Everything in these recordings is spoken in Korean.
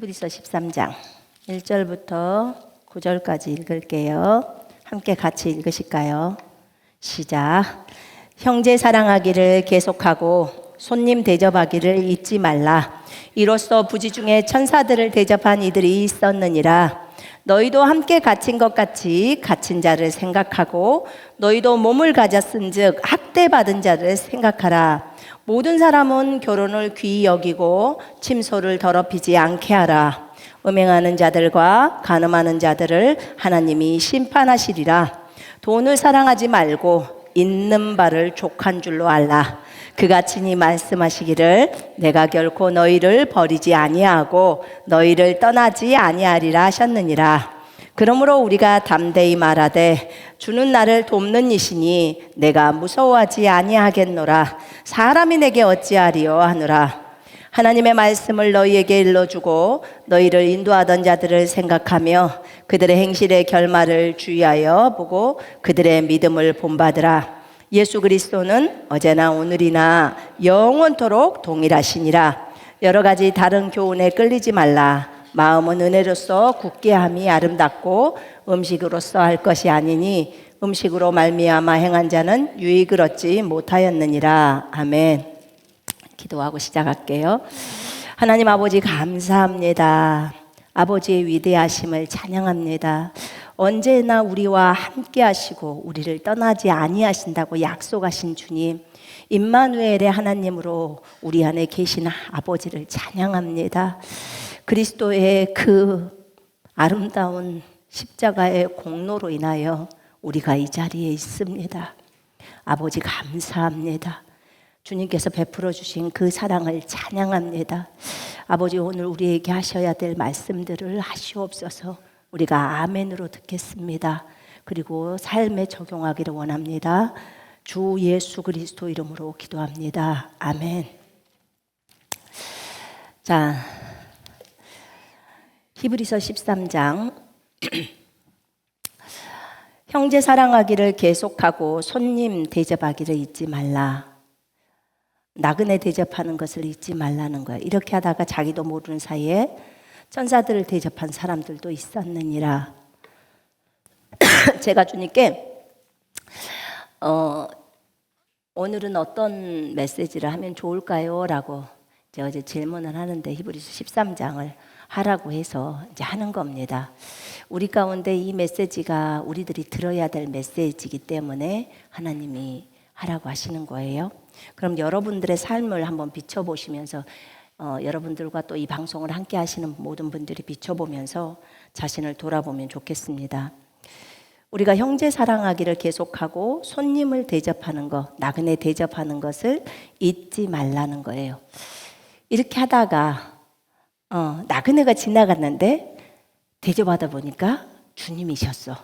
히브리서 13장 1절부터 9절까지 읽을게요. 함께 같이 읽으실까요? 시작. 형제 사랑하기를 계속하고 손님 대접하기를 잊지 말라. 이로써 부지 중에 천사들을 대접한 이들이 있었느니라. 너희도 함께 갇힌 것 같이 갇힌 자를 생각하고 너희도 몸을 가졌은즉 학대받은 자를 생각하라. 모든 사람은 결혼을 귀히 여기고 침소를 더럽히지 않게 하라. 음행하는 자들과 간음하는 자들을 하나님이 심판하시리라. 돈을 사랑하지 말고 있는 바를 족한 줄로 알라. 그가 친히 말씀하시기를 내가 결코 너희를 버리지 아니하고 너희를 떠나지 아니하리라 하셨느니라. 그러므로 우리가 담대히 말하되 주는 나를 돕는 이시니 내가 무서워하지 아니하겠노라. 사람이 내게 어찌하리요 하노라. 하나님의 말씀을 너희에게 일러주고 너희를 인도하던 자들을 생각하며 그들의 행실의 결말을 주의하여 보고 그들의 믿음을 본받으라. 예수 그리스도는 어제나 오늘이나 영원토록 동일하시니라. 여러 가지 다른 교훈에 끌리지 말라. 마음은 은혜로서 굳게 함이 아름답고 음식으로서 할 것이 아니니 음식으로 말미암아 행한 자는 유익을 얻지 못하였느니라. 아멘. 기도하고 시작할게요. 하나님 아버지 감사합니다. 아버지의 위대하심을 찬양합니다. 언제나 우리와 함께 하시고 우리를 떠나지 아니하신다고 약속하신 주님, 임마누엘의 하나님으로 우리 안에 계신 아버지를 찬양합니다. 그리스도의 그 아름다운 십자가의 공로로 인하여 우리가 이 자리에 있습니다. 아버지 감사합니다. 주님께서 베풀어 주신 그 사랑을 찬양합니다. 아버지 오늘 우리에게 하셔야 될 말씀들을 하시옵소서. 우리가 아멘으로 듣겠습니다. 그리고 삶에 적용하기를 원합니다. 주 예수 그리스도 이름으로 기도합니다. 아멘. 자, 히브리서 13장 형제 사랑하기를 계속하고 손님 대접하기를 잊지 말라. 나그네 대접하는 것을 잊지 말라는 거예요. 이렇게 하다가 자기도 모르는 사이에 천사들을 대접한 사람들도 있었느니라. 제가 주님께 오늘은 어떤 메시지를 하면 좋을까요? 라고 제가 어제 질문을 하는데 히브리서 13장을 하라고 해서 이제 하는 겁니다. 우리 가운데 이 메시지가 우리들이 들어야 될 메시지이기 때문에 하나님이 하라고 하시는 거예요. 그럼 여러분들의 삶을 한번 비춰보시면서 여러분들과 또 이 방송을 함께 하시는 모든 분들이 비춰보면서 자신을 돌아보면 좋겠습니다. 우리가 형제 사랑하기를 계속하고 손님을 대접하는 것, 나그네 대접하는 것을 잊지 말라는 거예요. 이렇게 하다가 나그네가 지나갔는데 대접하다 보니까 주님이셨어.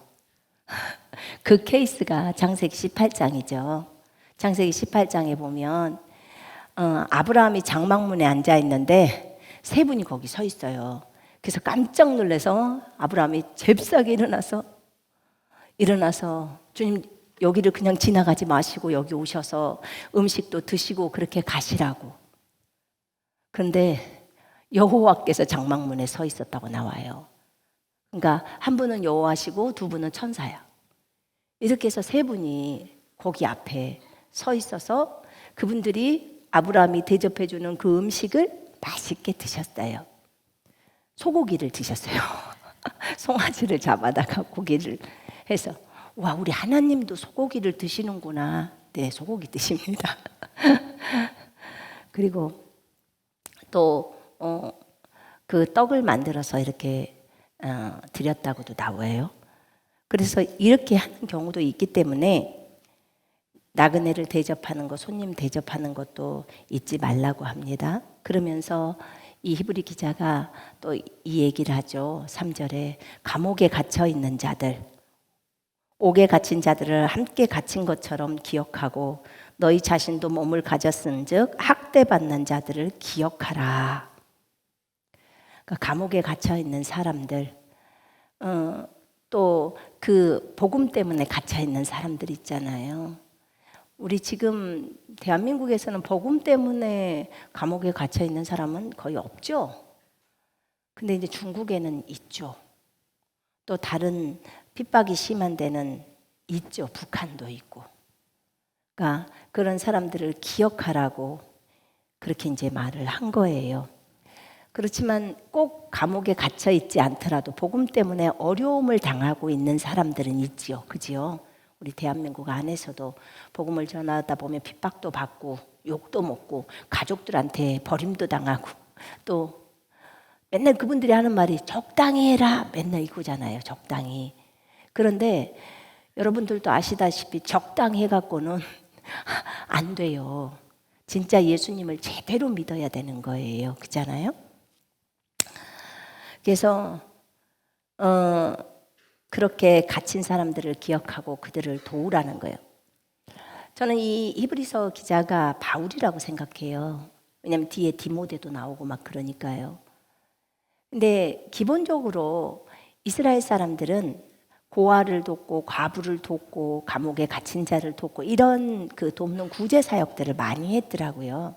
그 케이스가 창세기 18장이죠. 창세기 18장에 보면 아브라함이 장막문에 앉아 있는데 세 분이 거기 서 있어요. 그래서 깜짝 놀라서 아브라함이 잽싸게 일어나서 주님 여기를 그냥 지나가지 마시고 여기 오셔서 음식도 드시고 그렇게 가시라고. 그런데 여호와께서 장막문에 서 있었다고 나와요. 그러니까 한 분은 여호와시고 두 분은 천사야. 이렇게 해서 세 분이 거기 앞에 서 있어서 그분들이 아브라함이 대접해 주는 그 음식을 맛있게 드셨어요. 소고기를 드셨어요. 송아지를 잡아다가 고기를 해서 와 우리 하나님도 소고기를 드시는구나. 네, 소고기 드십니다. 그리고 또 그 떡을 만들어서 이렇게 드렸다고도 나와요. 그래서 이렇게 하는 경우도 있기 때문에 나그네를 대접하는 것, 손님 대접하는 것도 잊지 말라고 합니다. 그러면서 이 히브리 기자가 또 이 얘기를 하죠. 3절에 감옥에 갇혀 있는 자들, 옥에 갇힌 자들을 함께 갇힌 것처럼 기억하고 너희 자신도 몸을 가졌은즉 학대받는 자들을 기억하라. 그러니까 감옥에 갇혀 있는 사람들, 또 그 복음 때문에 갇혀 있는 사람들 있잖아요. 우리 지금 대한민국에서는 복음 때문에 감옥에 갇혀 있는 사람은 거의 없죠. 근데 이제 중국에는 있죠. 또 다른 핍박이 심한 데는 있죠. 북한도 있고. 그러니까 그런 사람들을 기억하라고 그렇게 이제 말을 한 거예요. 그렇지만 꼭 감옥에 갇혀 있지 않더라도 복음 때문에 어려움을 당하고 있는 사람들은 있지요. 그지요? 우리 대한민국 안에서도 복음을 전하다 보면 핍박도 받고 욕도 먹고 가족들한테 버림도 당하고 또 맨날 그분들이 하는 말이 적당히 해라 맨날 이거잖아요. 적당히. 그런데 여러분들도 아시다시피 적당히 해갖고는 안 돼요. 진짜 예수님을 제대로 믿어야 되는 거예요. 그렇잖아요? 그래서 그렇게 갇힌 사람들을 기억하고 그들을 도우라는 거예요. 저는 이 히브리서 기자가 바울이라고 생각해요. 왜냐하면 뒤에 디모데도 나오고 막 그러니까요. 근데 기본적으로 이스라엘 사람들은 고아를 돕고 과부를 돕고 감옥에 갇힌 자를 돕고 이런 그 돕는 구제 사역들을 많이 했더라고요.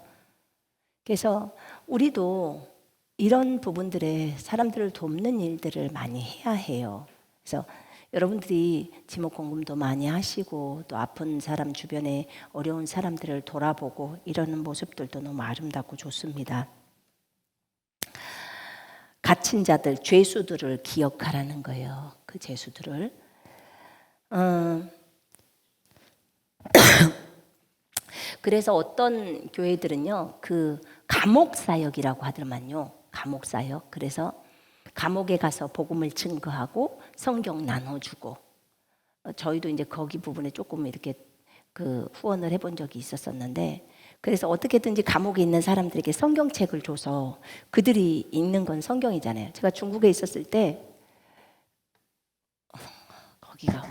그래서 우리도 이런 부분들에 사람들을 돕는 일들을 많이 해야 해요. 그래서 여러분들이 지목 공금도 많이 하시고 또 아픈 사람 주변에 어려운 사람들을 돌아보고 이러는 모습들도 너무 아름답고 좋습니다. 갇힌 자들, 죄수들을 기억하라는 거예요. 그 죄수들을. 그래서 어떤 교회들은요, 그 감옥 사역이라고 하더만요. 감옥 사역. 그래서 감옥에 가서 복음을 증거하고 성경 나눠주고 저희도 이제 거기 부분에 조금 이렇게 그 후원을 해본 적이 있었었는데 그래서 어떻게든지 감옥에 있는 사람들에게 성경책을 줘서 그들이 읽는 건 성경이잖아요. 제가 중국에 있었을 때 거기가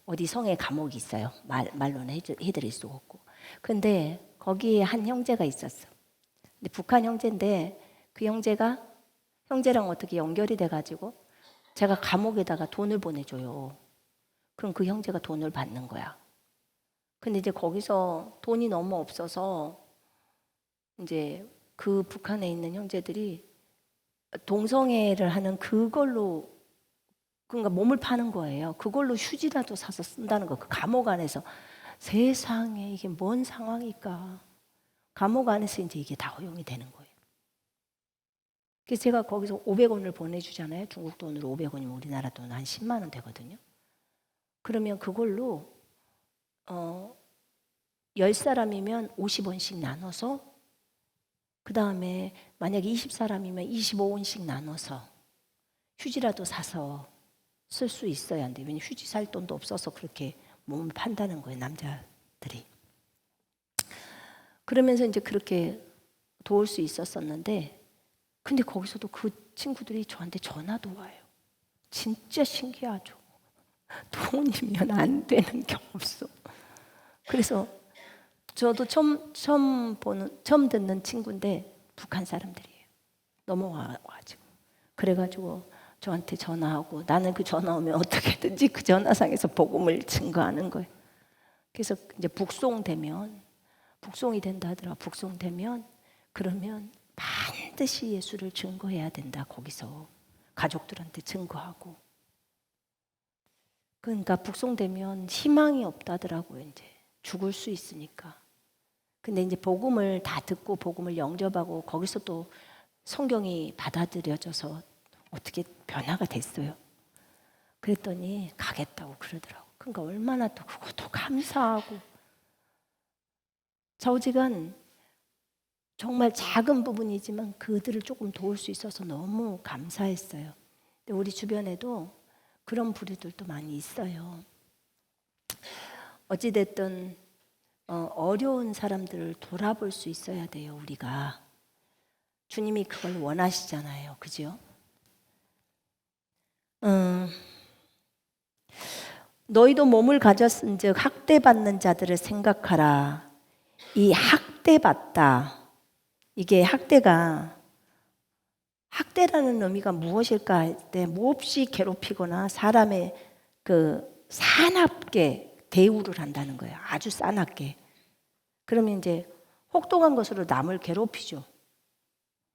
어디 성에 감옥이 있어요. 말로는 해드릴 수 없고. 근데 거기에 한 형제가 있었어. 근데 북한 형제인데 그 형제랑 어떻게 연결이 돼가지고 제가 감옥에다가 돈을 보내줘요. 그럼 그 형제가 돈을 받는 거야. 근데 이제 거기서 돈이 너무 없어서 이제 그 북한에 있는 형제들이 동성애를 하는 그걸로 그러니까 몸을 파는 거예요. 그걸로 휴지라도 사서 쓴다는 거. 그 감옥 안에서 세상에 이게 뭔 상황일까? 감옥 안에서 이제 이게 다 허용이 되는 거예요. 그래서 제가 거기서 500원을 보내주잖아요. 중국 돈으로 500원이면 우리나라 돈 한 10만 원 되거든요. 그러면 그걸로 10사람이면 50원씩 나눠서 그 다음에 만약에 20사람이면 25원씩 나눠서 휴지라도 사서 쓸 수 있어야 한대요. 왜냐면 휴지 살 돈도 없어서 그렇게 몸을 판다는 거예요. 남자들이. 그러면서 이제 그렇게 도울 수 있었었는데 근데 거기서도 그 친구들이 저한테 전화도 와요. 진짜 신기하죠. 돈이면 안 되는 게 없어. 그래서 저도 처음 듣는 친구인데 북한 사람들이에요. 넘어와가지고. 그래가지고 저한테 전화하고 나는 그 전화 오면 어떻게든지 그 전화상에서 복음을 증거하는 거예요. 그래서 이제 북송이 된다 하더라. 북송되면 그러면 반드시 예수를 증거해야 된다. 거기서 가족들한테 증거하고. 그러니까 북송되면 희망이 없다더라고요. 이제 죽을 수 있으니까. 근데 이제 복음을 다 듣고 복음을 영접하고 거기서 또 성경이 받아들여져서 어떻게 변화가 됐어요. 그랬더니 가겠다고 그러더라고. 그러니까 얼마나 또 그것도 감사하고 좌우지간 정말 작은 부분이지만 그들을 조금 도울 수 있어서 너무 감사했어요. 근데 우리 주변에도 그런 부류들도 많이 있어요. 어찌됐든 어려운 사람들을 돌아볼 수 있어야 돼요. 우리가 주님이 그걸 원하시잖아요. 그죠? 너희도 몸을 가졌은즉 학대받는 자들을 생각하라. 이 학대받다 이게 학대라는 의미가 무엇일까 할 때 몹시 괴롭히거나 사람의 그 사납게 대우를 한다는 거예요. 아주 싸납게. 그러면 이제 혹독한 것으로 남을 괴롭히죠.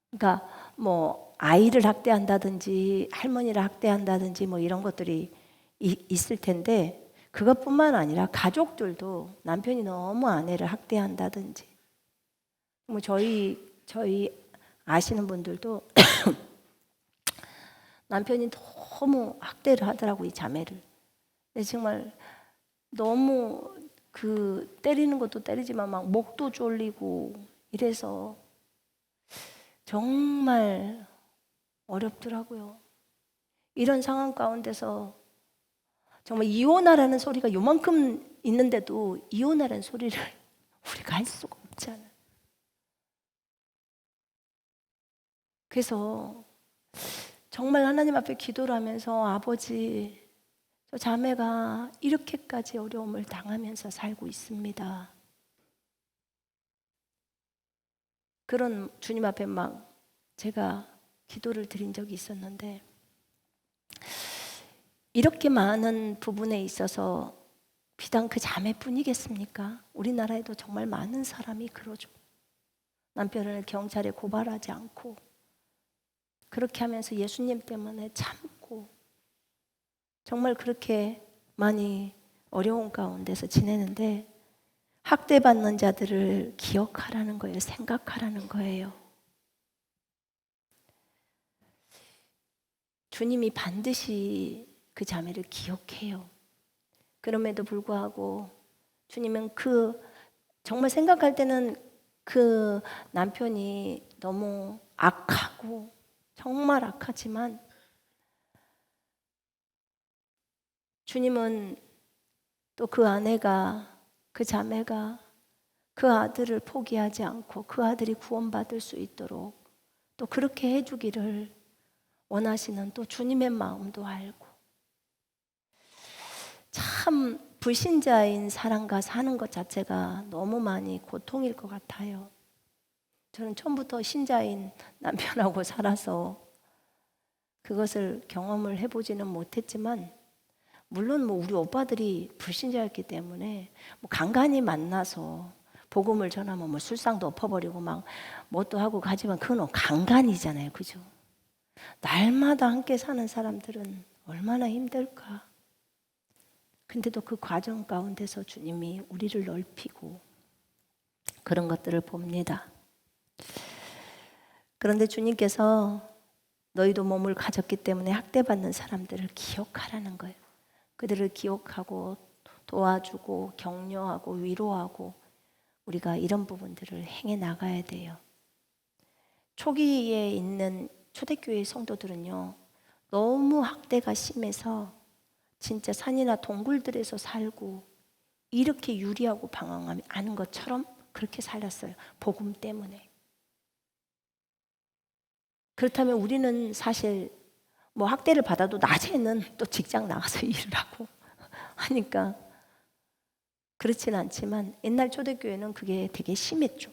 그러니까 뭐 아이를 학대한다든지 할머니를 학대한다든지 뭐 이런 것들이 있을 텐데 그것뿐만 아니라 가족들도 남편이 너무 아내를 학대한다든지 뭐 저희 아시는 분들도 남편이 너무 학대를 하더라고 이 자매를. 근데 정말 너무 그 때리는 것도 때리지만 막 목도 졸리고 이래서 정말 어렵더라고요. 이런 상황 가운데서 정말 이혼하라는 소리가 요만큼 있는데도 이혼하라는 소리를 우리가 할 수가 없잖아요. 그래서 정말 하나님 앞에 기도를 하면서 아버지, 저 자매가 이렇게까지 어려움을 당하면서 살고 있습니다. 그런 주님 앞에 막 제가 기도를 드린 적이 있었는데 이렇게 많은 부분에 있어서 비단 그 자매뿐이겠습니까? 우리나라에도 정말 많은 사람이 그러죠. 남편을 경찰에 고발하지 않고 그렇게 하면서 예수님 때문에 참고 정말 그렇게 많이 어려운 가운데서 지내는데 학대받는 자들을 기억하라는 거예요. 생각하라는 거예요. 주님이 반드시 그 자매를 기억해요. 그럼에도 불구하고 주님은 정말 생각할 때는 그 남편이 너무 악하고 정말 악하지만 주님은 또 그 아내가 그 자매가 그 아들을 포기하지 않고 그 아들이 구원받을 수 있도록 또 그렇게 해주기를 원하시는 또 주님의 마음도 알고 참 불신자인 사람과 사는 것 자체가 너무 많이 고통일 것 같아요. 저는 처음부터 신자인 남편하고 살아서 그것을 경험을 해보지는 못했지만 물론 뭐 우리 오빠들이 불신자였기 때문에 뭐 간간히 만나서 복음을 전하면 뭐 술상도 엎어버리고 막 뭣도 하고 가지만 그건 간간이잖아요. 그죠? 날마다 함께 사는 사람들은 얼마나 힘들까. 근데도 그 과정 가운데서 주님이 우리를 넓히고 그런 것들을 봅니다. 그런데 주님께서 너희도 몸을 가졌기 때문에 학대받는 사람들을 기억하라는 거예요. 그들을 기억하고 도와주고 격려하고 위로하고 우리가 이런 부분들을 행해 나가야 돼요. 초기에 있는 초대교회 성도들은요, 너무 학대가 심해서 진짜 산이나 동굴들에서 살고 이렇게 유리하고 방황하는 것처럼 그렇게 살았어요. 복음 때문에. 그렇다면 우리는 사실 뭐 학대를 받아도 낮에는 또 직장 나가서 일을 하고 하니까 그렇진 않지만 옛날 초대교회는 그게 되게 심했죠.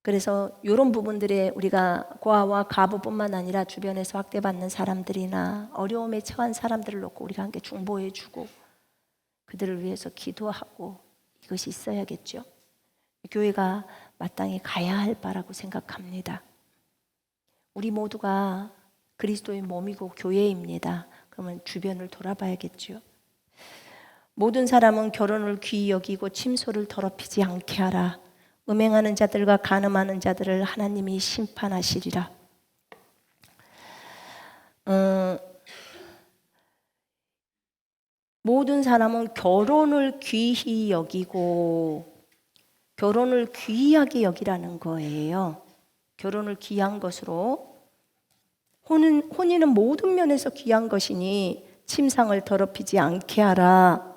그래서 이런 부분들에 우리가 고아와 가부뿐만 아니라 주변에서 학대받는 사람들이나 어려움에 처한 사람들을 놓고 우리가 함께 중보해주고 그들을 위해서 기도하고 이것이 있어야겠죠. 교회가 마땅히 가야 할 바라고 생각합니다. 우리 모두가 그리스도의 몸이고 교회입니다. 그러면 주변을 돌아봐야겠죠. 모든 사람은 결혼을 귀히 여기고 침소를 더럽히지 않게 하라. 음행하는 자들과 간음하는 자들을 하나님이 심판하시리라. 모든 사람은 결혼을 귀히 여기고 결혼을 귀하게 여기라는 거예요. 결혼을 귀한 것으로 혼인은 모든 면에서 귀한 것이니 침상을 더럽히지 않게 하라.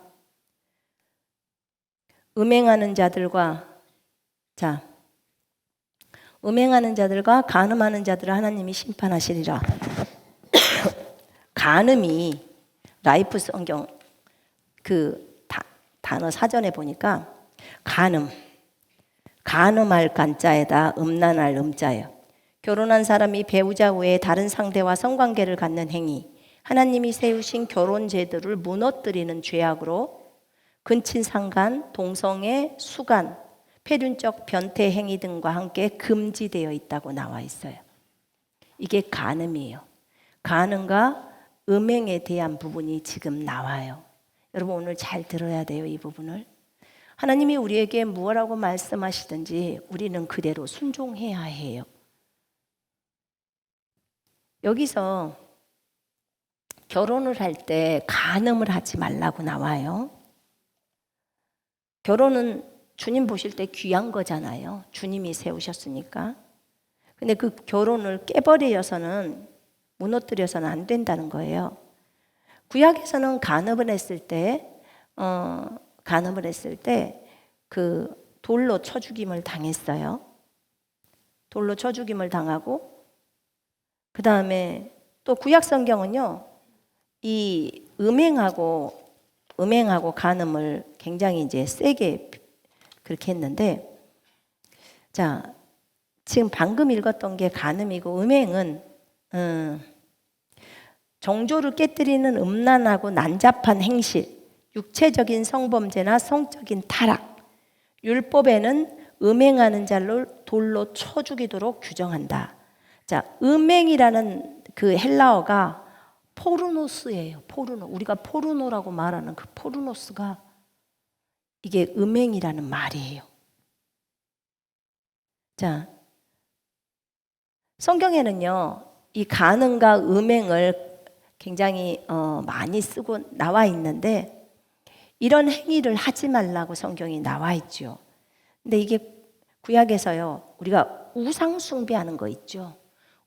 음행하는 자들과 간음하는 자들을 하나님이 심판하시리라. 간음이 라이프 성경 그 단어 사전에 보니까 간음할 간자에다 음란할 음자예요. 결혼한 사람이 배우자 외에 다른 상대와 성관계를 갖는 행위, 하나님이 세우신 결혼 제도를 무너뜨리는 죄악으로 근친상간, 동성애, 수간, 폐륜적 변태 행위 등과 함께 금지되어 있다고 나와 있어요. 이게 간음이에요. 간음과 음행에 대한 부분이 지금 나와요. 여러분 오늘 잘 들어야 돼요, 이 부분을. 하나님이 우리에게 무엇라고 말씀하시든지 우리는 그대로 순종해야 해요. 여기서 결혼을 할 때 간음을 하지 말라고 나와요. 결혼은 주님 보실 때 귀한 거잖아요. 주님이 세우셨으니까. 근데 그 결혼을 깨버려서는, 무너뜨려서는 안 된다는 거예요. 구약에서는 간음을 했을 때 그 돌로 쳐 죽임을 당했어요. 돌로 쳐 죽임을 당하고, 그 다음에 또 구약 성경은요, 이 음행하고 간음을 굉장히 이제 세게 그렇게 했는데, 자, 지금 방금 읽었던 게 간음이고, 음행은 정조를 깨뜨리는 음란하고 난잡한 행실, 육체적인 성범죄나 성적인 타락, 율법에는 음행하는 자를 돌로 쳐 죽이도록 규정한다. 자, 음행이라는 그 헬라어가 포르노스예요. 포르노. 우리가 포르노라고 말하는 그 포르노스가 이게 음행이라는 말이에요. 자, 성경에는요, 이 간음과 음행을 굉장히 많이 쓰고 나와 있는데, 이런 행위를 하지 말라고 성경이 나와 있죠. 근데 이게 구약에서요, 우리가 우상 숭배하는 거 있죠.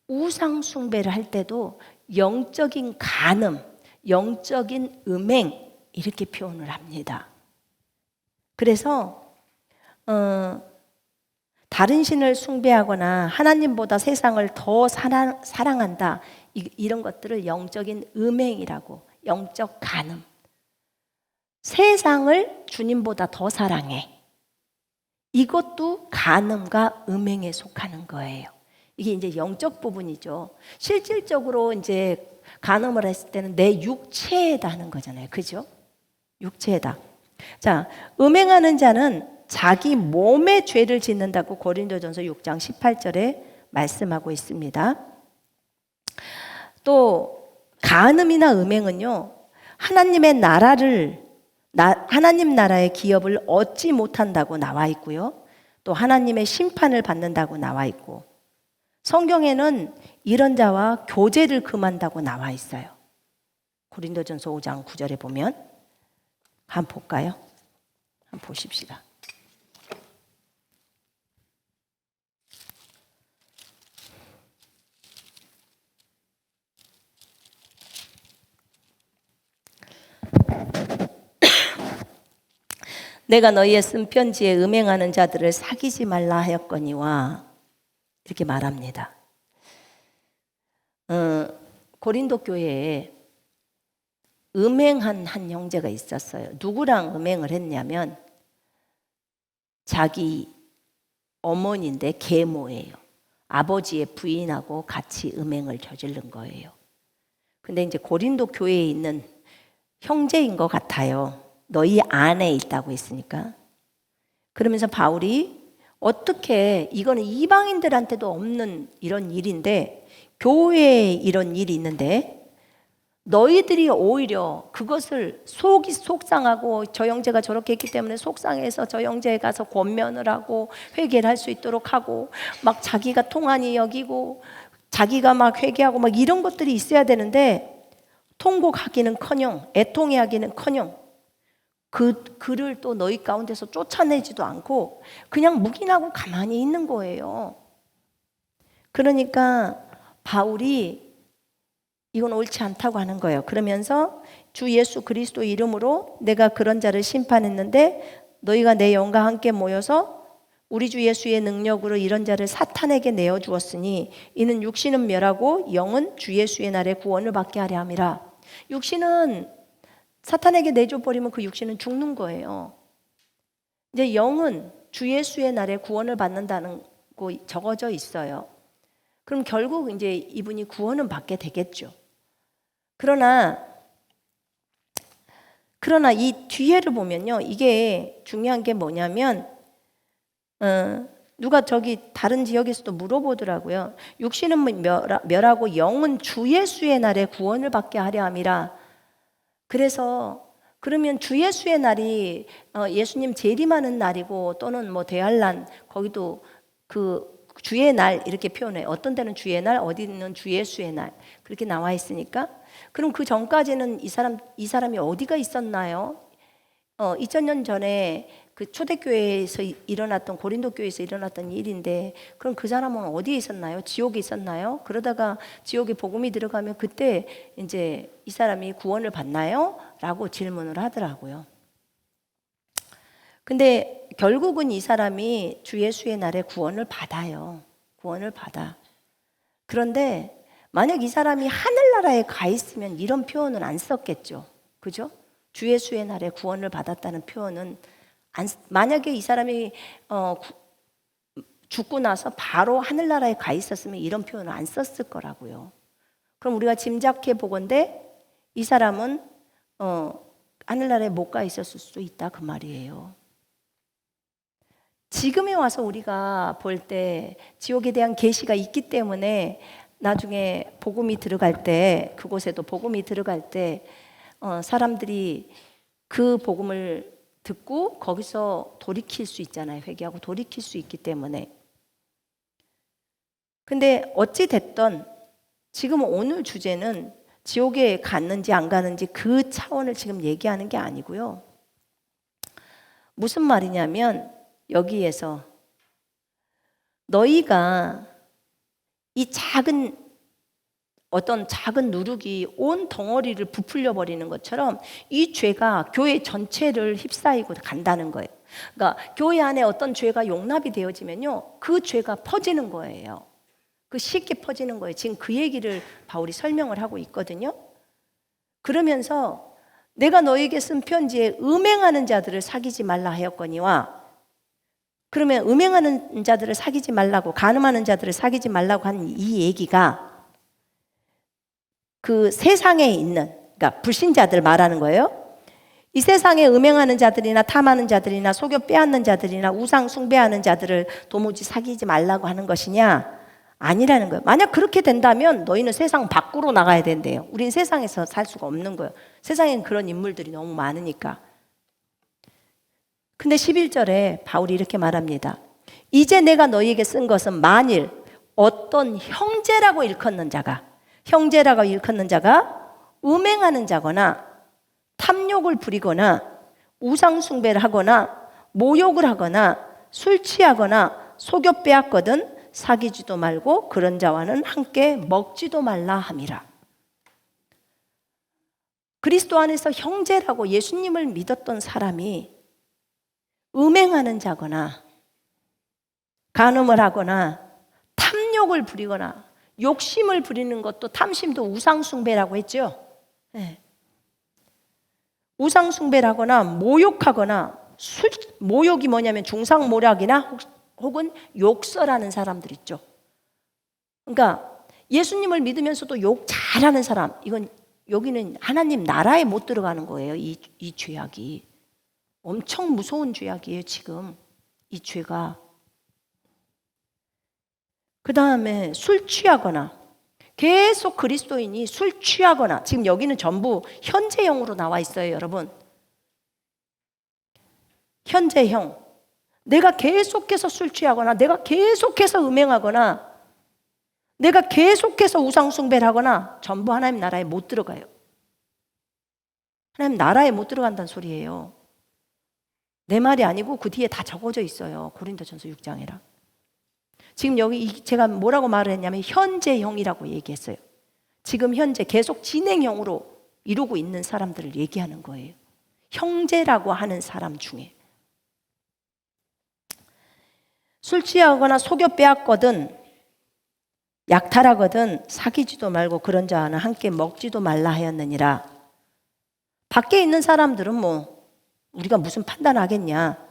우상 숭배를 할 때도 영적인 간음, 영적인 음행 이렇게 표현을 합니다. 그래서 다른 신을 숭배하거나 하나님보다 세상을 더 사랑한다, 이런 것들을 영적인 음행이라고, 영적 간음. 세상을 주님보다 더 사랑해. 이것도 간음과 음행에 속하는 거예요. 이게 이제 영적 부분이죠. 실질적으로 이제 간음을 했을 때는 내 육체에다 하는 거잖아요. 그죠? 육체에다. 자, 음행하는 자는 자기 몸에 죄를 짓는다고 고린도전서 6장 18절에 말씀하고 있습니다. 또 간음이나 음행은요, 하나님 나라의 기업을 얻지 못한다고 나와 있고요. 또 하나님의 심판을 받는다고 나와 있고, 성경에는 이런 자와 교제를 금한다고 나와 있어요. 고린도전서 5장 9절에 보면, 한번 볼까요? 한번 보십시다. 내가 너희의 쓴 편지에 음행하는 자들을 사귀지 말라 하였거니와, 이렇게 말합니다. 고린도 교회에 음행한 한 형제가 있었어요. 누구랑 음행을 했냐면 자기 어머니인데 계모예요. 아버지의 부인하고 같이 음행을 저지른 거예요. 근데 이제 고린도 교회에 있는 형제인 것 같아요. 너희 안에 있다고 했으니까. 그러면서 바울이 어떻게, 이거는 이방인들한테도 없는 이런 일인데, 교회에 이런 일이 있는데 너희들이 오히려 그것을 속상하고, 저 형제가 저렇게 했기 때문에 속상해서 저 형제에 가서 권면을 하고 회개를 할 수 있도록 하고, 막 자기가 통한이 여기고 자기가 막 회개하고 막 이런 것들이 있어야 되는데, 통곡하기는커녕 애통해하기는커녕 그를 또 너희 가운데서 쫓아내지도 않고 그냥 묵인하고 가만히 있는 거예요. 그러니까 바울이 이건 옳지 않다고 하는 거예요. 그러면서 주 예수 그리스도 이름으로 내가 그런 자를 심판했는데, 너희가 내 영과 함께 모여서 우리 주 예수의 능력으로 이런 자를 사탄에게 내어주었으니 이는 육신은 멸하고 영은 주 예수의 날에 구원을 받게 하려 함이라. 육신은 사탄에게 내줘버리면 그 육신은 죽는 거예요. 이제 영은 주 예수의 날에 구원을 받는다는 거 적어져 있어요. 그럼 결국 이제 이분이 구원은 받게 되겠죠. 그러나 이 뒤에를 보면요, 이게 중요한 게 뭐냐면 누가 저기 다른 지역에서도 물어보더라고요. 육신은 멸하고 영은 주 예수의 날에 구원을 받게 하려 함이라. 그래서 그러면 주 예수의 날이 예수님 재림하는 날이고 또는 뭐 대환란 거기도 그 주의 날 이렇게 표현해요. 어떤 데는 주의 날, 어디는 주 예수의 날 그렇게 나와 있으니까 그럼 그 전까지는 이 사람이 어디가 있었나요? 2000년 전에 그 초대교회에서 일어났던 고린도 교회에서 일어났던 일인데 그럼 그 사람은 어디에 있었나요? 지옥에 있었나요? 그러다가 지옥에 복음이 들어가면 그때 이제 이 사람이 구원을 받나요? 라고 질문을 하더라고요. 근데 결국은 이 사람이 주 예수의 날에 구원을 받아요. 구원을 받아. 그런데 만약 이 사람이 하늘나라에 가 있으면 이런 표현은 안 썼겠죠. 그죠? 주 예수의 날에 구원을 받았다는 표현은 만약에 이 사람이 죽고 나서 바로 하늘나라에 가 있었으면 이런 표현을 안 썼을 거라고요. 그럼 우리가 짐작해 보건대 이 사람은 하늘나라에 못 가 있었을 수도 있다 그 말이에요. 지금에 와서 우리가 볼 때 지옥에 대한 계시가 있기 때문에 나중에 복음이 들어갈 때 그곳에도 복음이 들어갈 때 사람들이 그 복음을 듣고 거기서 돌이킬 수 있잖아요. 회개하고 돌이킬 수 있기 때문에. 근데 어찌 됐든 지금 오늘 주제는 지옥에 갔는지 안 가는지 그 차원을 지금 얘기하는 게 아니고요. 무슨 말이냐면 여기에서 너희가 이 어떤 작은 누룩이 온 덩어리를 부풀려 버리는 것처럼 이 죄가 교회 전체를 휩싸이고 간다는 거예요. 그러니까 교회 안에 어떤 죄가 용납이 되어지면요, 그 죄가 퍼지는 거예요. 그 쉽게 퍼지는 거예요. 지금 그 얘기를 바울이 설명을 하고 있거든요. 그러면서 내가 너에게 쓴 편지에 음행하는 자들을 사귀지 말라 하였거니와, 그러면 음행하는 자들을 사귀지 말라고, 간음하는 자들을 사귀지 말라고 하는 이 얘기가 그 세상에 있는, 그러니까 불신자들 말하는 거예요. 이 세상에 음행하는 자들이나 탐하는 자들이나 속여 빼앗는 자들이나 우상 숭배하는 자들을 도무지 사귀지 말라고 하는 것이냐? 아니라는 거예요. 만약 그렇게 된다면 너희는 세상 밖으로 나가야 된대요. 우린 세상에서 살 수가 없는 거예요. 세상엔 그런 인물들이 너무 많으니까. 근데 11절에 바울이 이렇게 말합니다. 이제 내가 너희에게 쓴 것은 만일 어떤 형제라고 일컫는 자가 음행하는 자거나 탐욕을 부리거나 우상 숭배를 하거나 모욕을 하거나 술 취하거나 속여 빼앗거든 사귀지도 말고 그런 자와는 함께 먹지도 말라 함이라. 그리스도 안에서 형제라고 예수님을 믿었던 사람이 음행하는 자거나 간음을 하거나 탐욕을 부리거나 욕심을 부리는 것도 탐심도 우상숭배라고 했죠. 네. 우상숭배라거나 모욕하거나 모욕이 뭐냐면 중상모략이나 혹은 욕설하는 사람들 있죠. 그러니까 예수님을 믿으면서도 욕 잘하는 사람, 이건 여기는 하나님 나라에 못 들어가는 거예요. 이 죄악이 엄청 무서운 죄악이에요. 지금 이 죄가. 그 다음에 술 취하거나, 계속 그리스도인이 술 취하거나, 지금 여기는 전부 현재형으로 나와 있어요, 여러분. 현재형. 내가 계속해서 술 취하거나, 내가 계속해서 음행하거나, 내가 계속해서 우상숭배를 하거나 전부 하나님 나라에 못 들어가요. 하나님 나라에 못 들어간다는 소리예요. 내 말이 아니고 그 뒤에 다 적어져 있어요. 고린도전서 6장이라. 지금 여기 제가 뭐라고 말을 했냐면 현재형이라고 얘기했어요. 지금 현재 계속 진행형으로 이루고 있는 사람들을 얘기하는 거예요. 형제라고 하는 사람 중에. 술 취하거나 속여 빼앗거든 약탈하거든 사귀지도 말고 그런 자와는 함께 먹지도 말라 하였느니라. 밖에 있는 사람들은 뭐 우리가 무슨 판단하겠냐.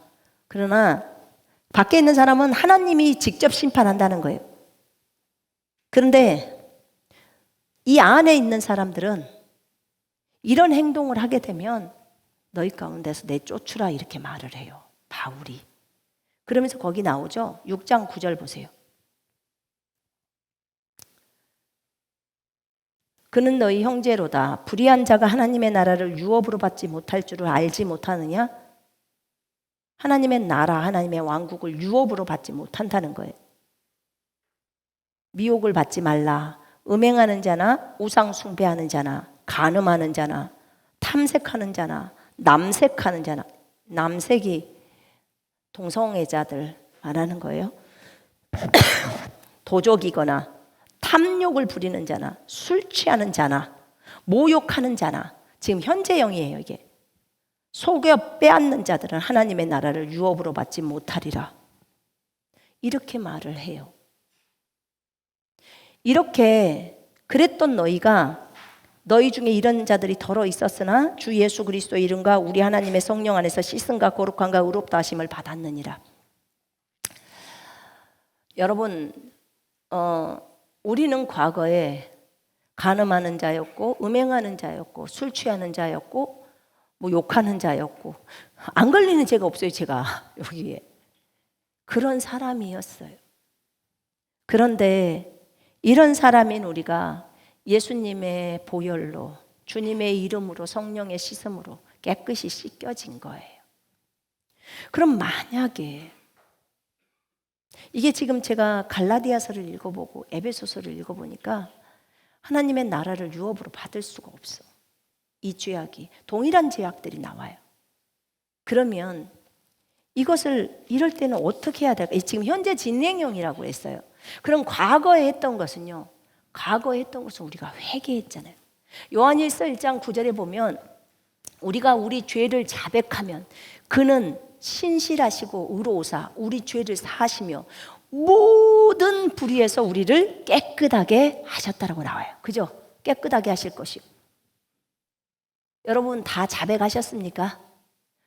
그러나 밖에 있는 사람은 하나님이 직접 심판한다는 거예요. 그런데 이 안에 있는 사람들은 이런 행동을 하게 되면 너희 가운데서 내쫓으라 이렇게 말을 해요. 바울이. 그러면서 거기 나오죠. 6장 9절 보세요. 그는 너희 형제로다. 불의한 자가 하나님의 나라를 유업으로 받지 못할 줄을 알지 못하느냐? 하나님의 나라, 하나님의 왕국을 유업으로 받지 못한다는 거예요. 미혹을 받지 말라. 음행하는 자나 우상 숭배하는 자나 간음하는 자나 탐색하는 자나 남색하는 자나, 남색이 동성애자들 말하는 거예요. 도적이거나 탐욕을 부리는 자나 술 취하는 자나 모욕하는 자나, 지금 현재형이에요. 이게 속여 빼앗는 자들은 하나님의 나라를 유업으로 받지 못하리라. 이렇게 말을 해요. 이렇게 그랬던 너희가 너희 중에 이런 자들이 더러 있었으나 주 예수 그리스도의 이름과 우리 하나님의 성령 안에서 씻음과 거룩함과 의롭다 하심을 받았느니라. 여러분, 우리는 과거에 간음하는 자였고 음행하는 자였고 술 취하는 자였고 뭐 욕하는 자였고 안 걸리는 죄가 없어요. 제가 여기에 그런 사람이었어요. 그런데 이런 사람인 우리가 예수님의 보혈로 주님의 이름으로 성령의 씻음으로 깨끗이 씻겨진 거예요. 그럼 만약에 이게 지금 제가 갈라디아서를 읽어보고 에베소서를 읽어보니까 하나님의 나라를 유업으로 받을 수가 없어. 이 죄악이 동일한 죄악들이 나와요. 그러면 이것을 이럴 때는 어떻게 해야 될까? 지금 현재 진행형이라고 했어요. 그럼 과거에 했던 것은요. 과거에 했던 것은 우리가 회개했잖아요. 요한일서 1장 9절에 보면 우리가 우리 죄를 자백하면 그는 신실하시고 의로우사 우리 죄를 사하시며 모든 불의에서 우리를 깨끗하게 하셨다라고 나와요. 그죠? 깨끗하게 하실 것이고. 여러분 다 자백하셨습니까?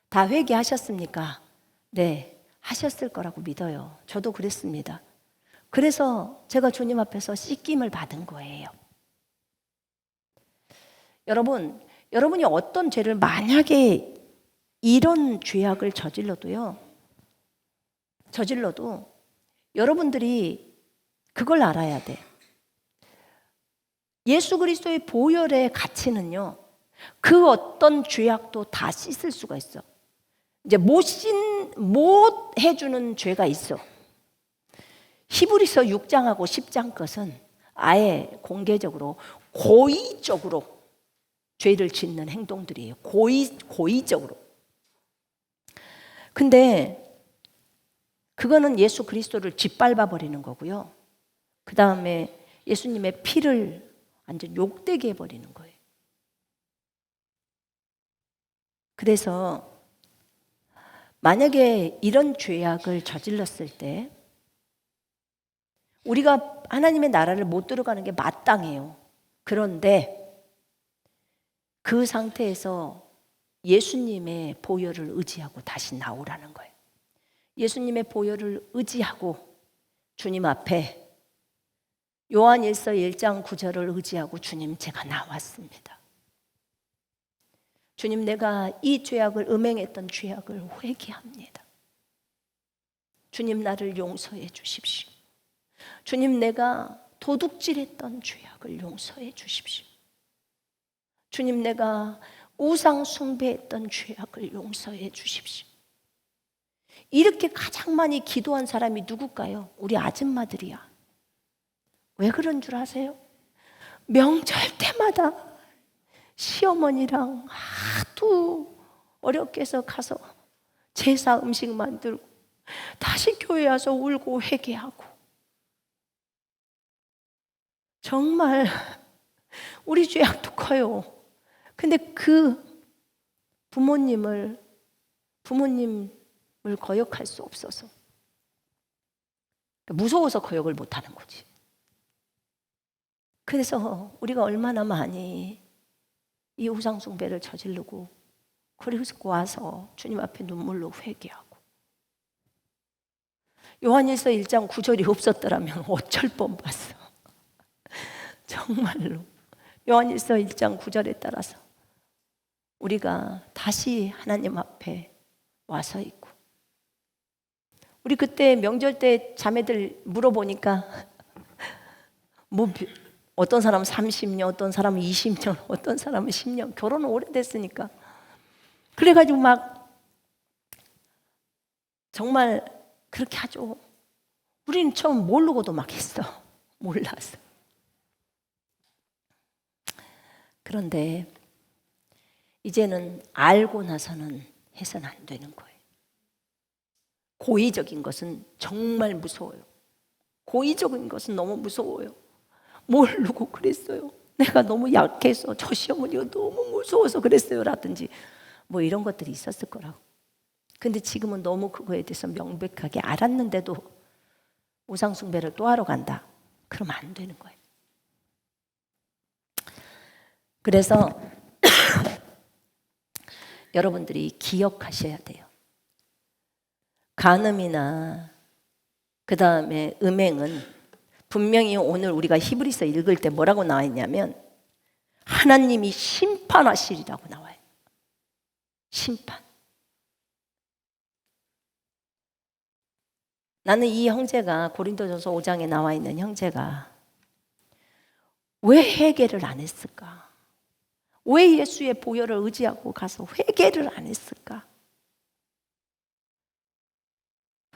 다 회개하셨습니까? 네, 하셨을 거라고 믿어요. 저도 그랬습니다. 그래서 제가 주님 앞에서 씻김을 받은 거예요. 여러분이 어떤 죄를 만약에 이런 죄악을 저질러도 여러분들이 그걸 알아야 돼. 예수 그리스도의 보혈의 가치는요, 그 어떤 죄악도 다 씻을 수가 있어. 이제 못 해주는 죄가 있어. 히브리서 6장하고 10장 것은 아예 공개적으로 고의적으로 죄를 짓는 행동들이에요. 고의적으로. 근데 그거는 예수 그리스도를 짓밟아 버리는 거고요. 그 다음에 예수님의 피를 완전 욕되게 해버리는 거예요. 그래서 만약에 이런 죄악을 저질렀을 때 우리가 하나님의 나라를 못 들어가는 게 마땅해요. 그런데 그 상태에서 예수님의 보혈을 의지하고 다시 나오라는 거예요. 예수님의 보혈을 의지하고 주님 앞에 요한일서 1장 9절을 의지하고 주님 제가 나왔습니다. 주님 내가 이 죄악을 음행했던 죄악을 회개합니다. 주님 나를 용서해 주십시오. 주님 내가 도둑질했던 죄악을 용서해 주십시오. 주님 내가 우상 숭배했던 죄악을 용서해 주십시오. 이렇게 가장 많이 기도한 사람이 누굴까요? 우리 아줌마들이야. 왜 그런 줄 아세요? 명절 때마다 시어머니랑 하도 어렵게 해서 가서 제사 음식 만들고 다시 교회 와서 울고 회개하고 정말 우리 죄악도 커요. 근데 그 부모님을 거역할 수 없어서 무서워서 거역을 못하는 거지. 그래서 우리가 얼마나 많이 이 우상 숭배를 저지르고 그리고 와서 주님 앞에 눈물로 회개하고 요한일서 1장 9절이 없었더라면 어쩔 뻔봤어. 정말로 요한일서 1장 9절에 따라서 우리가 다시 하나님 앞에 와서 있고 우리 그때 명절 때 자매들 물어보니까 뭐 어떤 사람은 30년, 어떤 사람은 20년, 어떤 사람은 10년, 결혼은 오래됐으니까. 그래가지고 막 정말 그렇게 하죠. 우리는 처음 모르고도 막 했어. 몰라서. 그런데 이제는 알고 나서는 해서는 안 되는 거예요. 고의적인 것은 정말 무서워요. 고의적인 것은 너무 무서워요. 모르고 그랬어요. 내가 너무 약해서, 저 시어머니가 너무 무서워서 그랬어요. 라든지 뭐 이런 것들이 있었을 거라고. 근데 지금은 너무 그거에 대해서 명백하게 알았는데도 우상숭배를 또 하러 간다. 그러면 안 되는 거예요. 그래서 여러분들이 기억하셔야 돼요. 간음이나 그 다음에 음행은 분명히 오늘 우리가 히브리서 읽을 때 뭐라고 나와 있냐면 하나님이 심판하시리라고 나와요. 심판. 나는 이 형제가 고린도전서 5장에 나와 있는 형제가 왜 회개를 안 했을까? 왜 예수의 보혈을 의지하고 가서 회개를 안 했을까?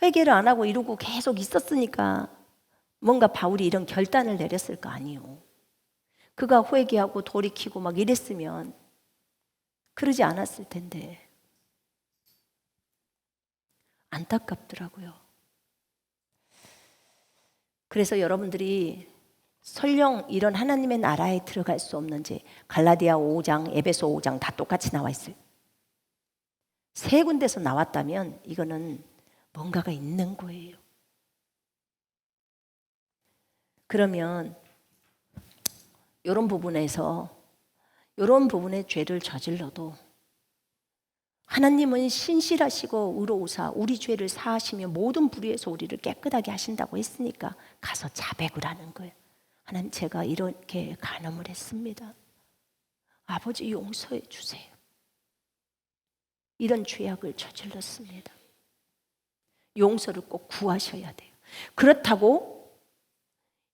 회개를 안 하고 이러고 계속 있었으니까 뭔가 바울이 이런 결단을 내렸을 거 아니에요. 그가 회개하고 돌이키고 막 이랬으면 그러지 않았을 텐데 안타깝더라고요. 그래서 여러분들이 설령 이런 하나님의 나라에 들어갈 수 없는지 갈라디아 5장, 에베소 5장 다 똑같이 나와 있어요. 세 군데서 나왔다면 이거는 뭔가가 있는 거예요. 그러면 이런 부분에서 이런 부분에 죄를 저질러도 하나님은 신실하시고 의로우사 우리 죄를 사하시며 모든 불의에서 우리를 깨끗하게 하신다고 했으니까 가서 자백을 하는 거예요. 하나님, 제가 이렇게 간음을 했습니다. 아버지 용서해 주세요. 이런 죄악을 저질렀습니다. 용서를 꼭 구하셔야 돼요. 그렇다고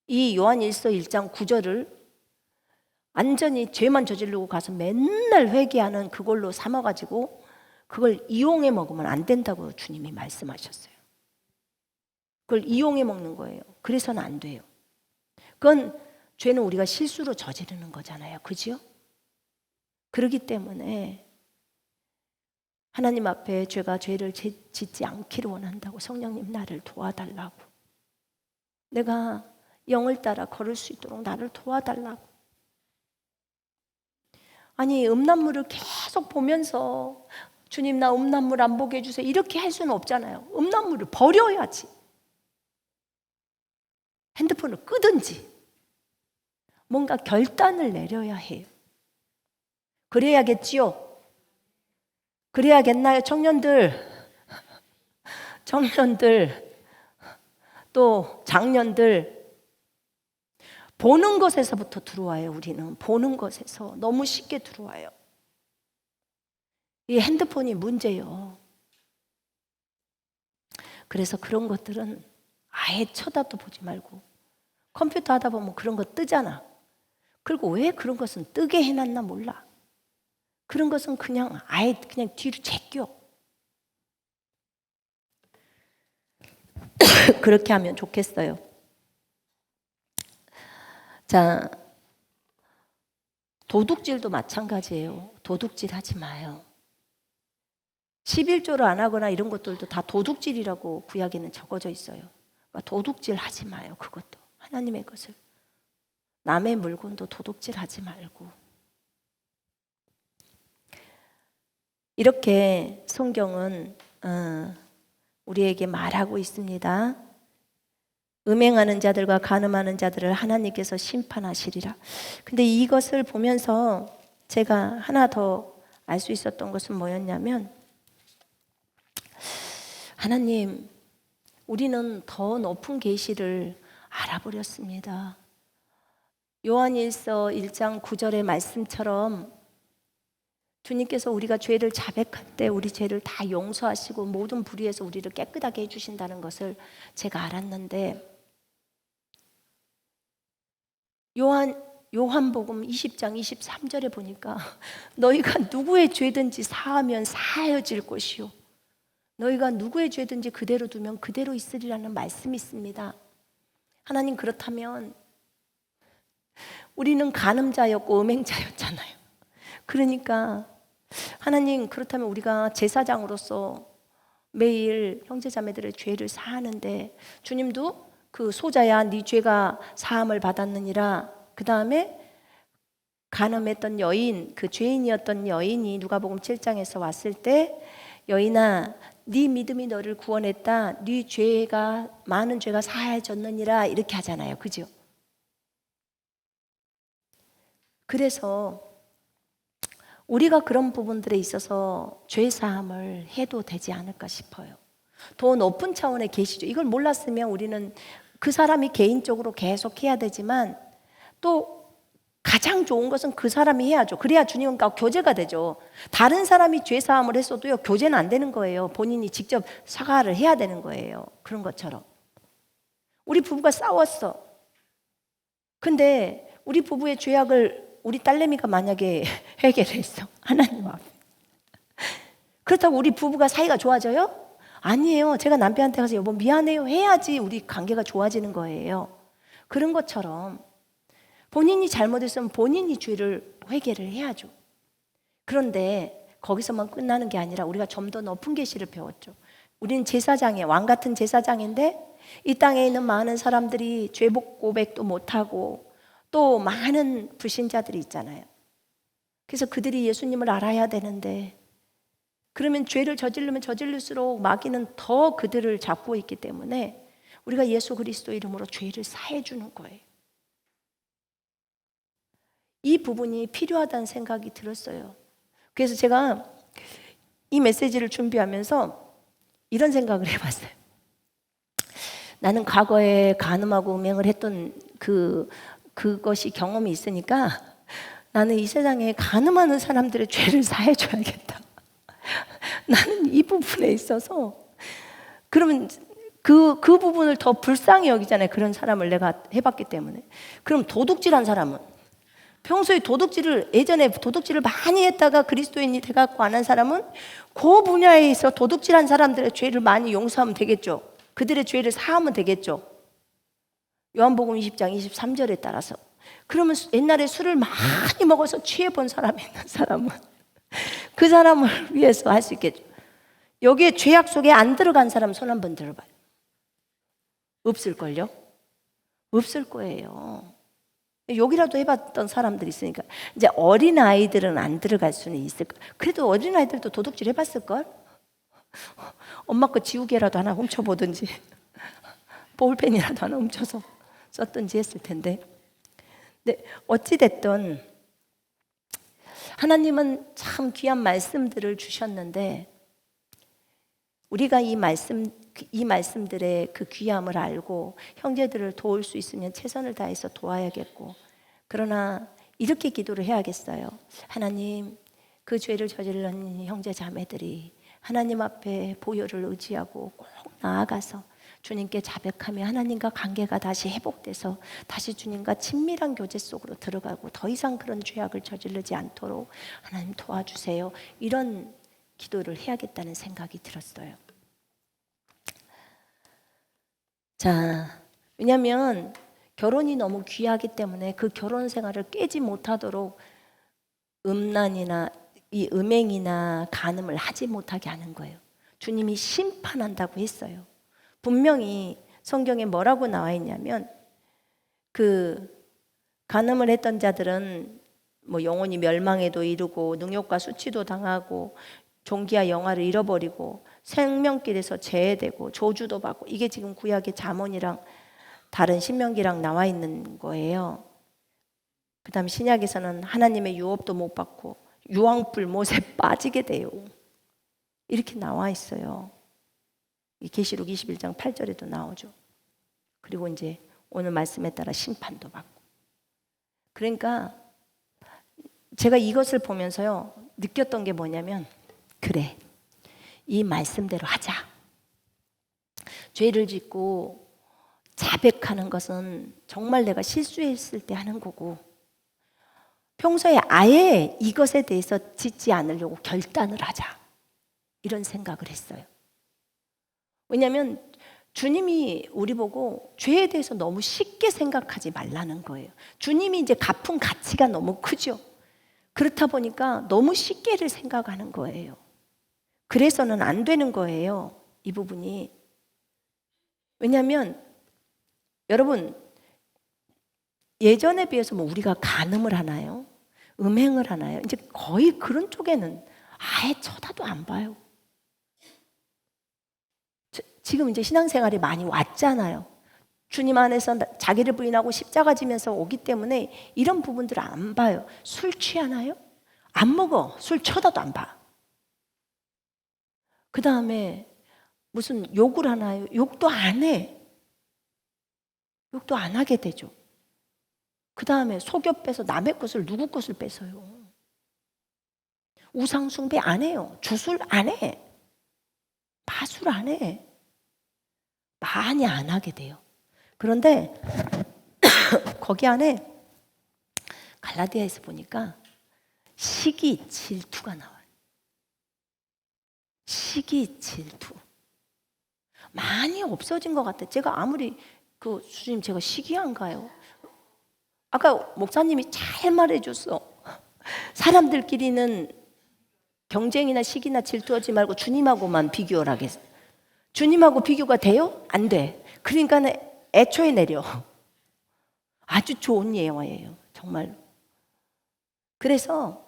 이 요한일서 1장 9절을 완전히 죄만 저지르고 가서 맨날 회개하는 그걸로 삼아가지고 그걸 이용해 먹으면 안 된다고 주님이 말씀하셨어요. 그걸 이용해 먹는 거예요. 그래서는 안 돼요. 그건 죄는 우리가 실수로 저지르는 거잖아요. 그죠? 그렇기 때문에 하나님 앞에 죄를 짓지 않기를 원한다고. 성령님 나를 도와달라고. 내가 영을 따라 걸을 수 있도록 나를 도와달라고. 아니 음란물을 계속 보면서 주님 나 음란물 안 보게 해주세요 이렇게 할 수는 없잖아요. 음란물을 버려야지. 핸드폰을 끄든지 뭔가 결단을 내려야 해요. 그래야겠지요. 그래야겠나요? 청년들 또 장년들 보는 것에서부터 들어와요. 우리는 보는 것에서 너무 쉽게 들어와요. 이 핸드폰이 문제예요. 그래서 그런 것들은 아예 쳐다도 보지 말고 컴퓨터 하다 보면 그런 거 뜨잖아. 그리고 왜 그런 것은 뜨게 해놨나 몰라. 그런 것은 그냥 아예 그냥 뒤로 제껴. 그렇게 하면 좋겠어요. 자, 도둑질도 마찬가지예요. 도둑질 하지 마요. 11조를 안 하거나 이런 것들도 다 도둑질이라고 구약에는 적어져 있어요. 그러니까 도둑질 하지 마요. 그것도 하나님의 것을. 남의 물건도 도둑질 하지 말고. 이렇게 성경은 우리에게 말하고 있습니다. 음행하는 자들과 간음하는 자들을 하나님께서 심판하시리라. 근데 이것을 보면서 제가 하나 더 알 수 있었던 것은 뭐였냐면, 하나님, 우리는 더 높은 계시를 알아버렸습니다. 요한일서 1장 9절의 말씀처럼 주님께서 우리가 죄를 자백할 때 우리 죄를 다 용서하시고 모든 불의에서 우리를 깨끗하게 해주신다는 것을 제가 알았는데, 요한복음 20장 23절에 보니까 너희가 누구의 죄든지 사하면 사하여질 것이요 너희가 누구의 죄든지 그대로 두면 그대로 있으리라는 말씀이 있습니다. 하나님, 그렇다면 우리는 간음자였고 음행자였잖아요. 그러니까 하나님, 그렇다면 우리가 제사장으로서 매일 형제자매들의 죄를 사하는데, 주님도 그 소자야 네 죄가 사함을 받았느니라, 그 다음에 간음했던 여인, 그 죄인이었던 여인이 누가복음 7장에서 왔을 때, 여인아 네 믿음이 너를 구원했다, 네 죄가 많은 죄가 사해졌느니라, 이렇게 하잖아요. 그죠? 그래서 우리가 그런 부분들에 있어서 죄 사함을 해도 되지 않을까 싶어요. 더 높은 차원에 계시죠. 이걸 몰랐으면 우리는 그 사람이 개인적으로 계속 해야 되지만, 또 가장 좋은 것은 그 사람이 해야죠. 그래야 주님과 교제가 되죠. 다른 사람이 죄 사함을 했어도요, 교제는 안 되는 거예요. 본인이 직접 사과를 해야 되는 거예요. 그런 것처럼 우리 부부가 싸웠어. 근데 우리 부부의 죄악을 우리 딸내미가 만약에 해결했어, 하나님 앞에, 그렇다고 우리 부부가 사이가 좋아져요? 아니에요. 제가 남편한테 가서 여보 미안해요 해야지 우리 관계가 좋아지는 거예요. 그런 것처럼 본인이 잘못했으면 본인이 죄를 회개를 해야죠. 그런데 거기서만 끝나는 게 아니라 우리가 좀 더 높은 계시를 배웠죠. 우리는 제사장이에요. 왕 같은 제사장인데 이 땅에 있는 많은 사람들이 죄복 고백도 못하고 또 많은 불신자들이 있잖아요. 그래서 그들이 예수님을 알아야 되는데, 그러면 죄를 저지르면 저질릴수록 마귀는 더 그들을 잡고 있기 때문에 우리가 예수 그리스도 이름으로 죄를 사해 주는 거예요. 이 부분이 필요하다는 생각이 들었어요. 그래서 제가 이 메시지를 준비하면서 이런 생각을 해봤어요. 나는 과거에 간음하고 음행을 했던 그것이 경험이 있으니까 나는 이 세상에 간음하는 사람들의 죄를 사해줘야겠다. 나는 이 부분에 있어서, 그러면 그 부분을 더 불쌍히 여기잖아요. 그런 사람을 내가 해봤기 때문에. 그럼 도둑질한 사람은, 평소에 예전에 도둑질을 많이 했다가 그리스도인이 돼갖고 안 한 사람은 그 분야에 있어 도둑질한 사람들의 죄를 많이 용서하면 되겠죠. 그들의 죄를 사하면 되겠죠. 요한복음 20장 23절에 따라서. 그러면 옛날에 술을 많이 먹어서 취해본 사람이 있는 사람은 그 사람을 위해서 할 수 있겠죠. 여기에 죄악 속에 안 들어간 사람 손 한번 들어봐요. 없을걸요? 없을 거예요. 여기라도 해봤던 사람들이 있으니까. 이제 어린아이들은 안 들어갈 수는 있을 거예요. 그래도 어린아이들도 도둑질 해봤을걸? 엄마 거 지우개라도 하나 훔쳐보든지 볼펜이라도 하나 훔쳐서 썼든지 했을 텐데. 근데 어찌됐든 하나님은 참 귀한 말씀들을 주셨는데, 우리가 이 말씀들의 그 귀함을 알고 형제들을 도울 수 있으면 최선을 다해서 도와야겠고, 그러나 이렇게 기도를 해야겠어요. 하나님, 그 죄를 저질른 형제 자매들이 하나님 앞에 보혈을 의지하고 꼭 나아가서 주님께 자백하며 하나님과 관계가 다시 회복돼서 다시 주님과 친밀한 교제 속으로 들어가고 더 이상 그런 죄악을 저지르지 않도록 하나님 도와주세요. 이런 기도를 해야겠다는 생각이 들었어요. 자, 왜냐하면 결혼이 너무 귀하기 때문에 그 결혼 생활을 깨지 못하도록 음란이나 이 음행이나 간음을 하지 못하게 하는 거예요. 주님이 심판한다고 했어요. 분명히 성경에 뭐라고 나와 있냐면, 그 간음을 했던 자들은 뭐 영혼이 멸망에도 이르고 능욕과 수치도 당하고 종기와 영화를 잃어버리고 생명길에서 제해되고 저주도 받고, 이게 지금 구약의 잠언이랑 다른 신명기랑 나와 있는 거예요. 그 다음 신약에서는 하나님의 유업도 못 받고 유황불 못에 빠지게 돼요. 이렇게 나와 있어요. 계시록 21장 8절에도 나오죠. 그리고 이제 오늘 말씀에 따라 심판도 받고. 그러니까 제가 이것을 보면서요, 느꼈던 게 뭐냐면, 그래, 이 말씀대로 하자. 죄를 짓고 자백하는 것은 정말 내가 실수했을 때 하는 거고, 평소에 아예 이것에 대해서 짓지 않으려고 결단을 하자, 이런 생각을 했어요. 왜냐하면 주님이 우리 보고 죄에 대해서 너무 쉽게 생각하지 말라는 거예요. 주님이 이제 갚은 가치가 너무 크죠. 그렇다 보니까 너무 쉽게를 생각하는 거예요. 그래서는 안 되는 거예요, 이 부분이. 왜냐하면 여러분, 예전에 비해서 뭐 우리가 간음을 하나요? 음행을 하나요? 이제 거의 그런 쪽에는 아예 쳐다도 안 봐요. 지금 이제 신앙생활이 많이 왔잖아요. 주님 안에서 자기를 부인하고 십자가 지면서 오기 때문에 이런 부분들을 안 봐요. 술 취하나요? 안 먹어. 술 쳐다도 안 봐. 그 다음에 무슨 욕을 하나요? 욕도 안 해. 욕도 안 하게 되죠. 그 다음에 속여 빼서 남의 것을 누구 것을 뺏어요. 우상 숭배 안 해요. 주술 안 해. 마술 안 해. 많이 안 하게 돼요. 그런데 거기 안에 갈라디아에서 보니까 시기, 질투가 나와요. 시기, 질투. 많이 없어진 것 같아요. 제가 아무리 주님 제가 시기한가요? 아까 목사님이 잘 말해줬어. 사람들끼리는 경쟁이나 시기나 질투하지 말고 주님하고만 비교를 하겠어. 주님하고 비교가 돼요? 안 돼. 그러니까 애초에 내려. 아주 좋은 예화예요, 정말로. 그래서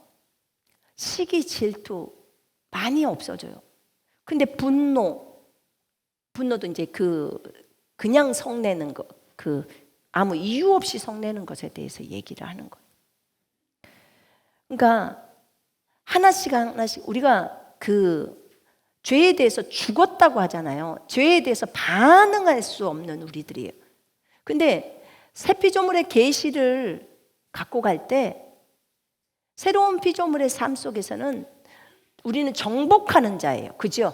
시기, 질투 많이 없어져요. 근데 분노도 이제 그냥 성내는 거, 아무 이유 없이 성내는 것에 대해서 얘기를 하는 거예요. 그러니까 하나씩 우리가 죄에 대해서 죽었다고 하잖아요. 죄에 대해서 반응할 수 없는 우리들이에요. 근데 새 피조물의 계시를 갖고 갈 때 새로운 피조물의 삶 속에서는 우리는 정복하는 자예요. 그죠?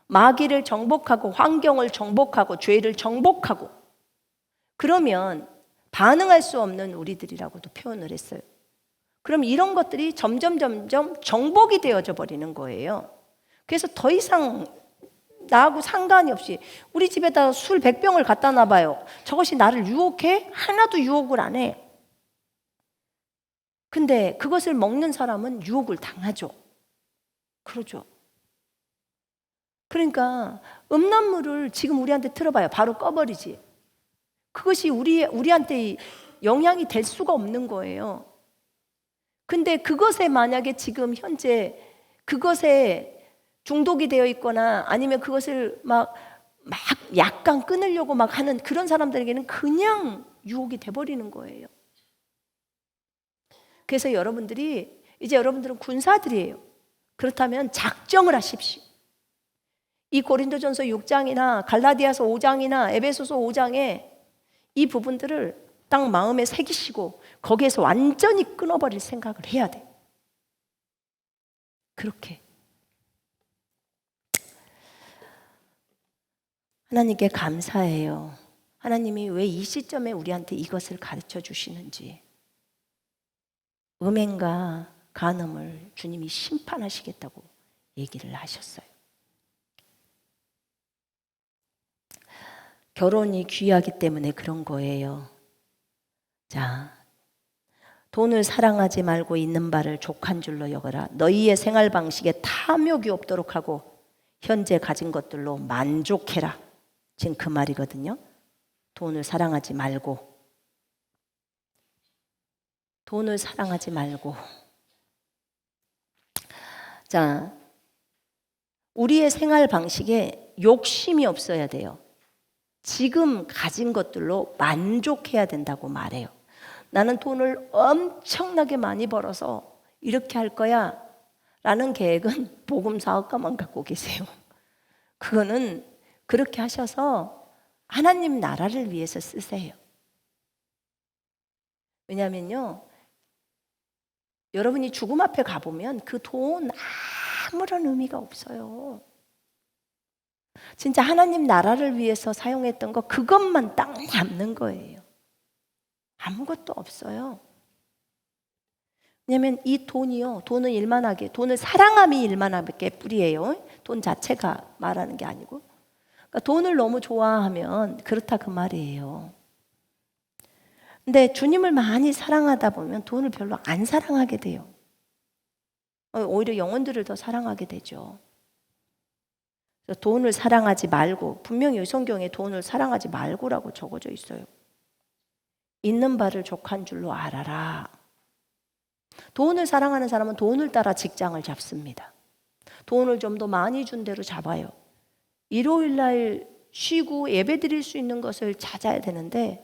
마귀를 정복하고 환경을 정복하고 죄를 정복하고, 그러면 반응할 수 없는 우리들이라고도 표현을 했어요. 그럼 이런 것들이 점점 정복이 되어져 버리는 거예요. 그래서 더 이상 나하고 상관이 없이 우리 집에다 술 100병을 갖다 놔봐요. 저것이 나를 유혹해? 하나도 유혹을 안 해. 근데 그것을 먹는 사람은 유혹을 당하죠. 그러죠. 그러니까 음란물을 지금 우리한테 틀어봐요. 바로 꺼버리지. 그것이 우리한테 영향이 될 수가 없는 거예요. 근데 그것에 만약에 지금 현재 그것에 중독이 되어 있거나 아니면 그것을 막 약간 끊으려고 막 하는 그런 사람들에게는 그냥 유혹이 돼버리는 거예요. 그래서 이제 여러분들은 군사들이에요. 그렇다면 작정을 하십시오. 이 고린도전서 6장이나 갈라디아서 5장이나 에베소서 5장에 이 부분들을 딱 마음에 새기시고 거기에서 완전히 끊어버릴 생각을 해야 돼. 그렇게 하나님께 감사해요. 하나님이 왜 이 시점에 우리한테 이것을 가르쳐 주시는지. 음행과 간음을 주님이 심판하시겠다고 얘기를 하셨어요. 결혼이 귀하기 때문에 그런 거예요. 자, 돈을 사랑하지 말고 있는 바를 족한 줄로 여겨라. 너희의 생활 방식에 탐욕이 없도록 하고 현재 가진 것들로 만족해라. 지금 그 말이거든요. 돈을 사랑하지 말고. 돈을 사랑하지 말고. 자, 우리의 생활 방식에 욕심이 없어야 돼요. 지금 가진 것들로 만족해야 된다고 말해요. 나는 돈을 엄청나게 많이 벌어서 이렇게 할 거야 라는 계획은 복음사학과만 갖고 계세요. 그거는 그렇게 하셔서 하나님 나라를 위해서 쓰세요. 왜냐하면요, 여러분이 죽음 앞에 가보면 그 돈 아무런 의미가 없어요. 진짜 하나님 나라를 위해서 사용했던 거 그것만 딱 남는 거예요. 아무것도 없어요. 왜냐하면 이 돈이요, 돈은 일만하게, 돈을 사랑함이 일만하게 뿌리예요. 돈 자체가 말하는 게 아니고. 그러니까 돈을 너무 좋아하면 그렇다 그 말이에요. 근데 주님을 많이 사랑하다 보면 돈을 별로 안 사랑하게 돼요. 오히려 영혼들을 더 사랑하게 되죠. 그래서 돈을 사랑하지 말고, 분명히 성경에 돈을 사랑하지 말고라고 적어져 있어요. 있는 바를 족한 줄로 알아라. 돈을 사랑하는 사람은 돈을 따라 직장을 잡습니다. 돈을 좀 더 많이 준 대로 잡아요. 일요일 날 쉬고 예배 드릴 수 있는 것을 찾아야 되는데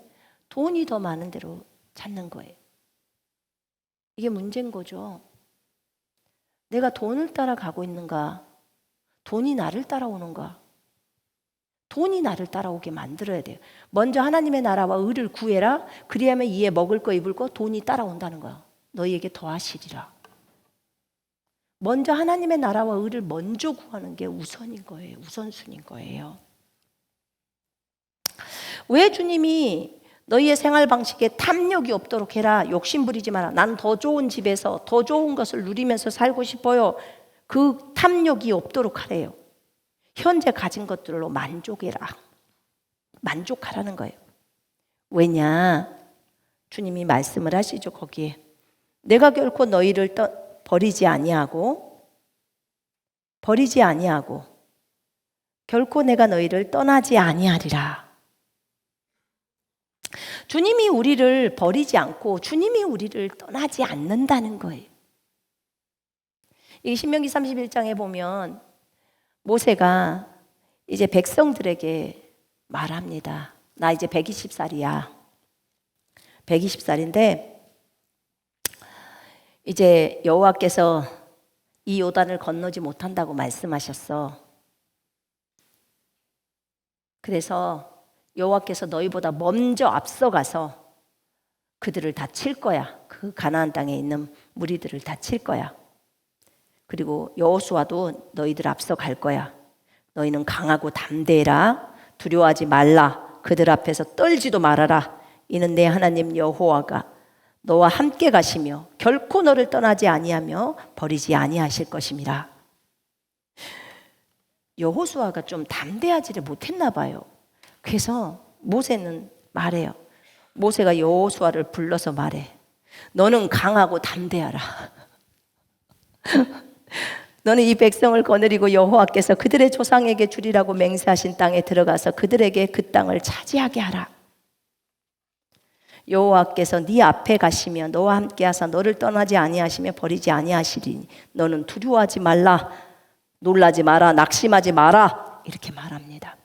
돈이 더 많은 대로 찾는 거예요. 이게 문제인 거죠. 내가 돈을 따라가고 있는가? 돈이 나를 따라오는가? 돈이 나를 따라오게 만들어야 돼요. 먼저 하나님의 나라와 의를 구해라. 그리하면 이에 먹을 거 입을 거 돈이 따라온다는 거야. 너희에게 더하시리라. 먼저 하나님의 나라와 의를 먼저 구하는 게 우선인 거예요. 우선순위인 거예요. 왜 주님이 너희의 생활 방식에 탐욕이 없도록 해라. 욕심 부리지 마라. 난 더 좋은 집에서 더 좋은 것을 누리면서 살고 싶어요. 그 탐욕이 없도록 하래요. 현재 가진 것들로 만족해라. 만족하라는 거예요. 왜냐? 주님이 말씀을 하시죠. 거기에 내가 결코 너희를 버리지 아니하고 결코 내가 너희를 떠나지 아니하리라. 주님이 우리를 버리지 않고 주님이 우리를 떠나지 않는다는 거예요. 이 신명기 31장에 보면 모세가 이제 백성들에게 말합니다. 나 이제 120살이야. 120살인데 이제 여호와께서 이 요단을 건너지 못한다고 말씀하셨어. 그래서 여호와께서 너희보다 먼저 앞서가서 그들을 다 칠 거야. 그 가나안 땅에 있는 무리들을 다 칠 거야. 그리고 여호수아도 너희들 앞서 갈 거야. 너희는 강하고 담대해라. 두려워하지 말라. 그들 앞에서 떨지도 말아라. 이는 내 하나님 여호와가 너와 함께 가시며 결코 너를 떠나지 아니하며 버리지 아니하실 것임이라. 여호수아가 좀 담대하지를 못했나 봐요. 그래서 모세는 말해요. 모세가 여호수아를 불러서 말해. 너는 강하고 담대하라. 너는 이 백성을 거느리고 여호와께서 그들의 조상에게 주리라고 맹세하신 땅에 들어가서 그들에게 그 땅을 차지하게 하라. 여호와께서 네 앞에 가시며 너와 함께 하사 너를 떠나지 아니하시며 버리지 아니하시리니 너는 두려워하지 말라. 놀라지 마라. 낙심하지 마라. 이렇게 말합니다.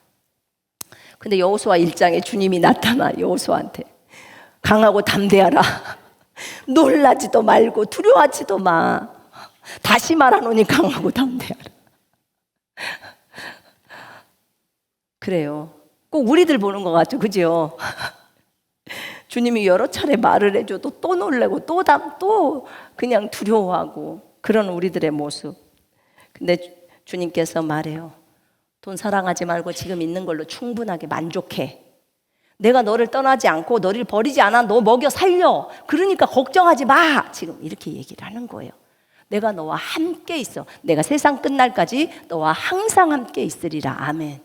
근데 여호수아 1장에 주님이 나타나 여호수아한테 강하고 담대하라. 놀라지도 말고 두려워하지도 마. 다시 말하노니 강하고 담대하라. 그래요. 꼭 우리들 보는 것 같죠, 그죠? 주님이 여러 차례 말을 해줘도 또 놀래고 또 그냥 두려워하고 그런 우리들의 모습. 근데 주님께서 말해요. 돈 사랑하지 말고 지금 있는 걸로 충분하게 만족해. 내가 너를 떠나지 않고 너를 버리지 않아. 너 먹여 살려. 그러니까 걱정하지 마. 지금 이렇게 얘기를 하는 거예요. 내가 너와 함께 있어. 내가 세상 끝날까지 너와 항상 함께 있으리라. 아멘.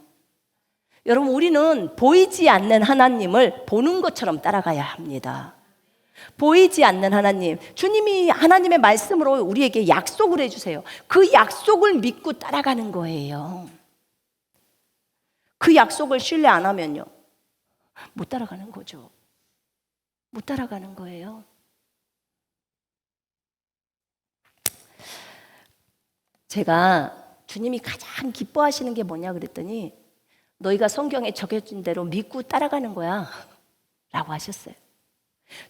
여러분, 우리는 보이지 않는 하나님을 보는 것처럼 따라가야 합니다. 보이지 않는 하나님, 주님이 하나님의 말씀으로 우리에게 약속을 해주세요. 그 약속을 믿고 따라가는 거예요. 그 약속을 신뢰 안 하면요, 못 따라가는 거죠. 못 따라가는 거예요. 제가 주님이 가장 기뻐하시는 게 뭐냐 그랬더니 너희가 성경에 적혀진 대로 믿고 따라가는 거야 라고 하셨어요.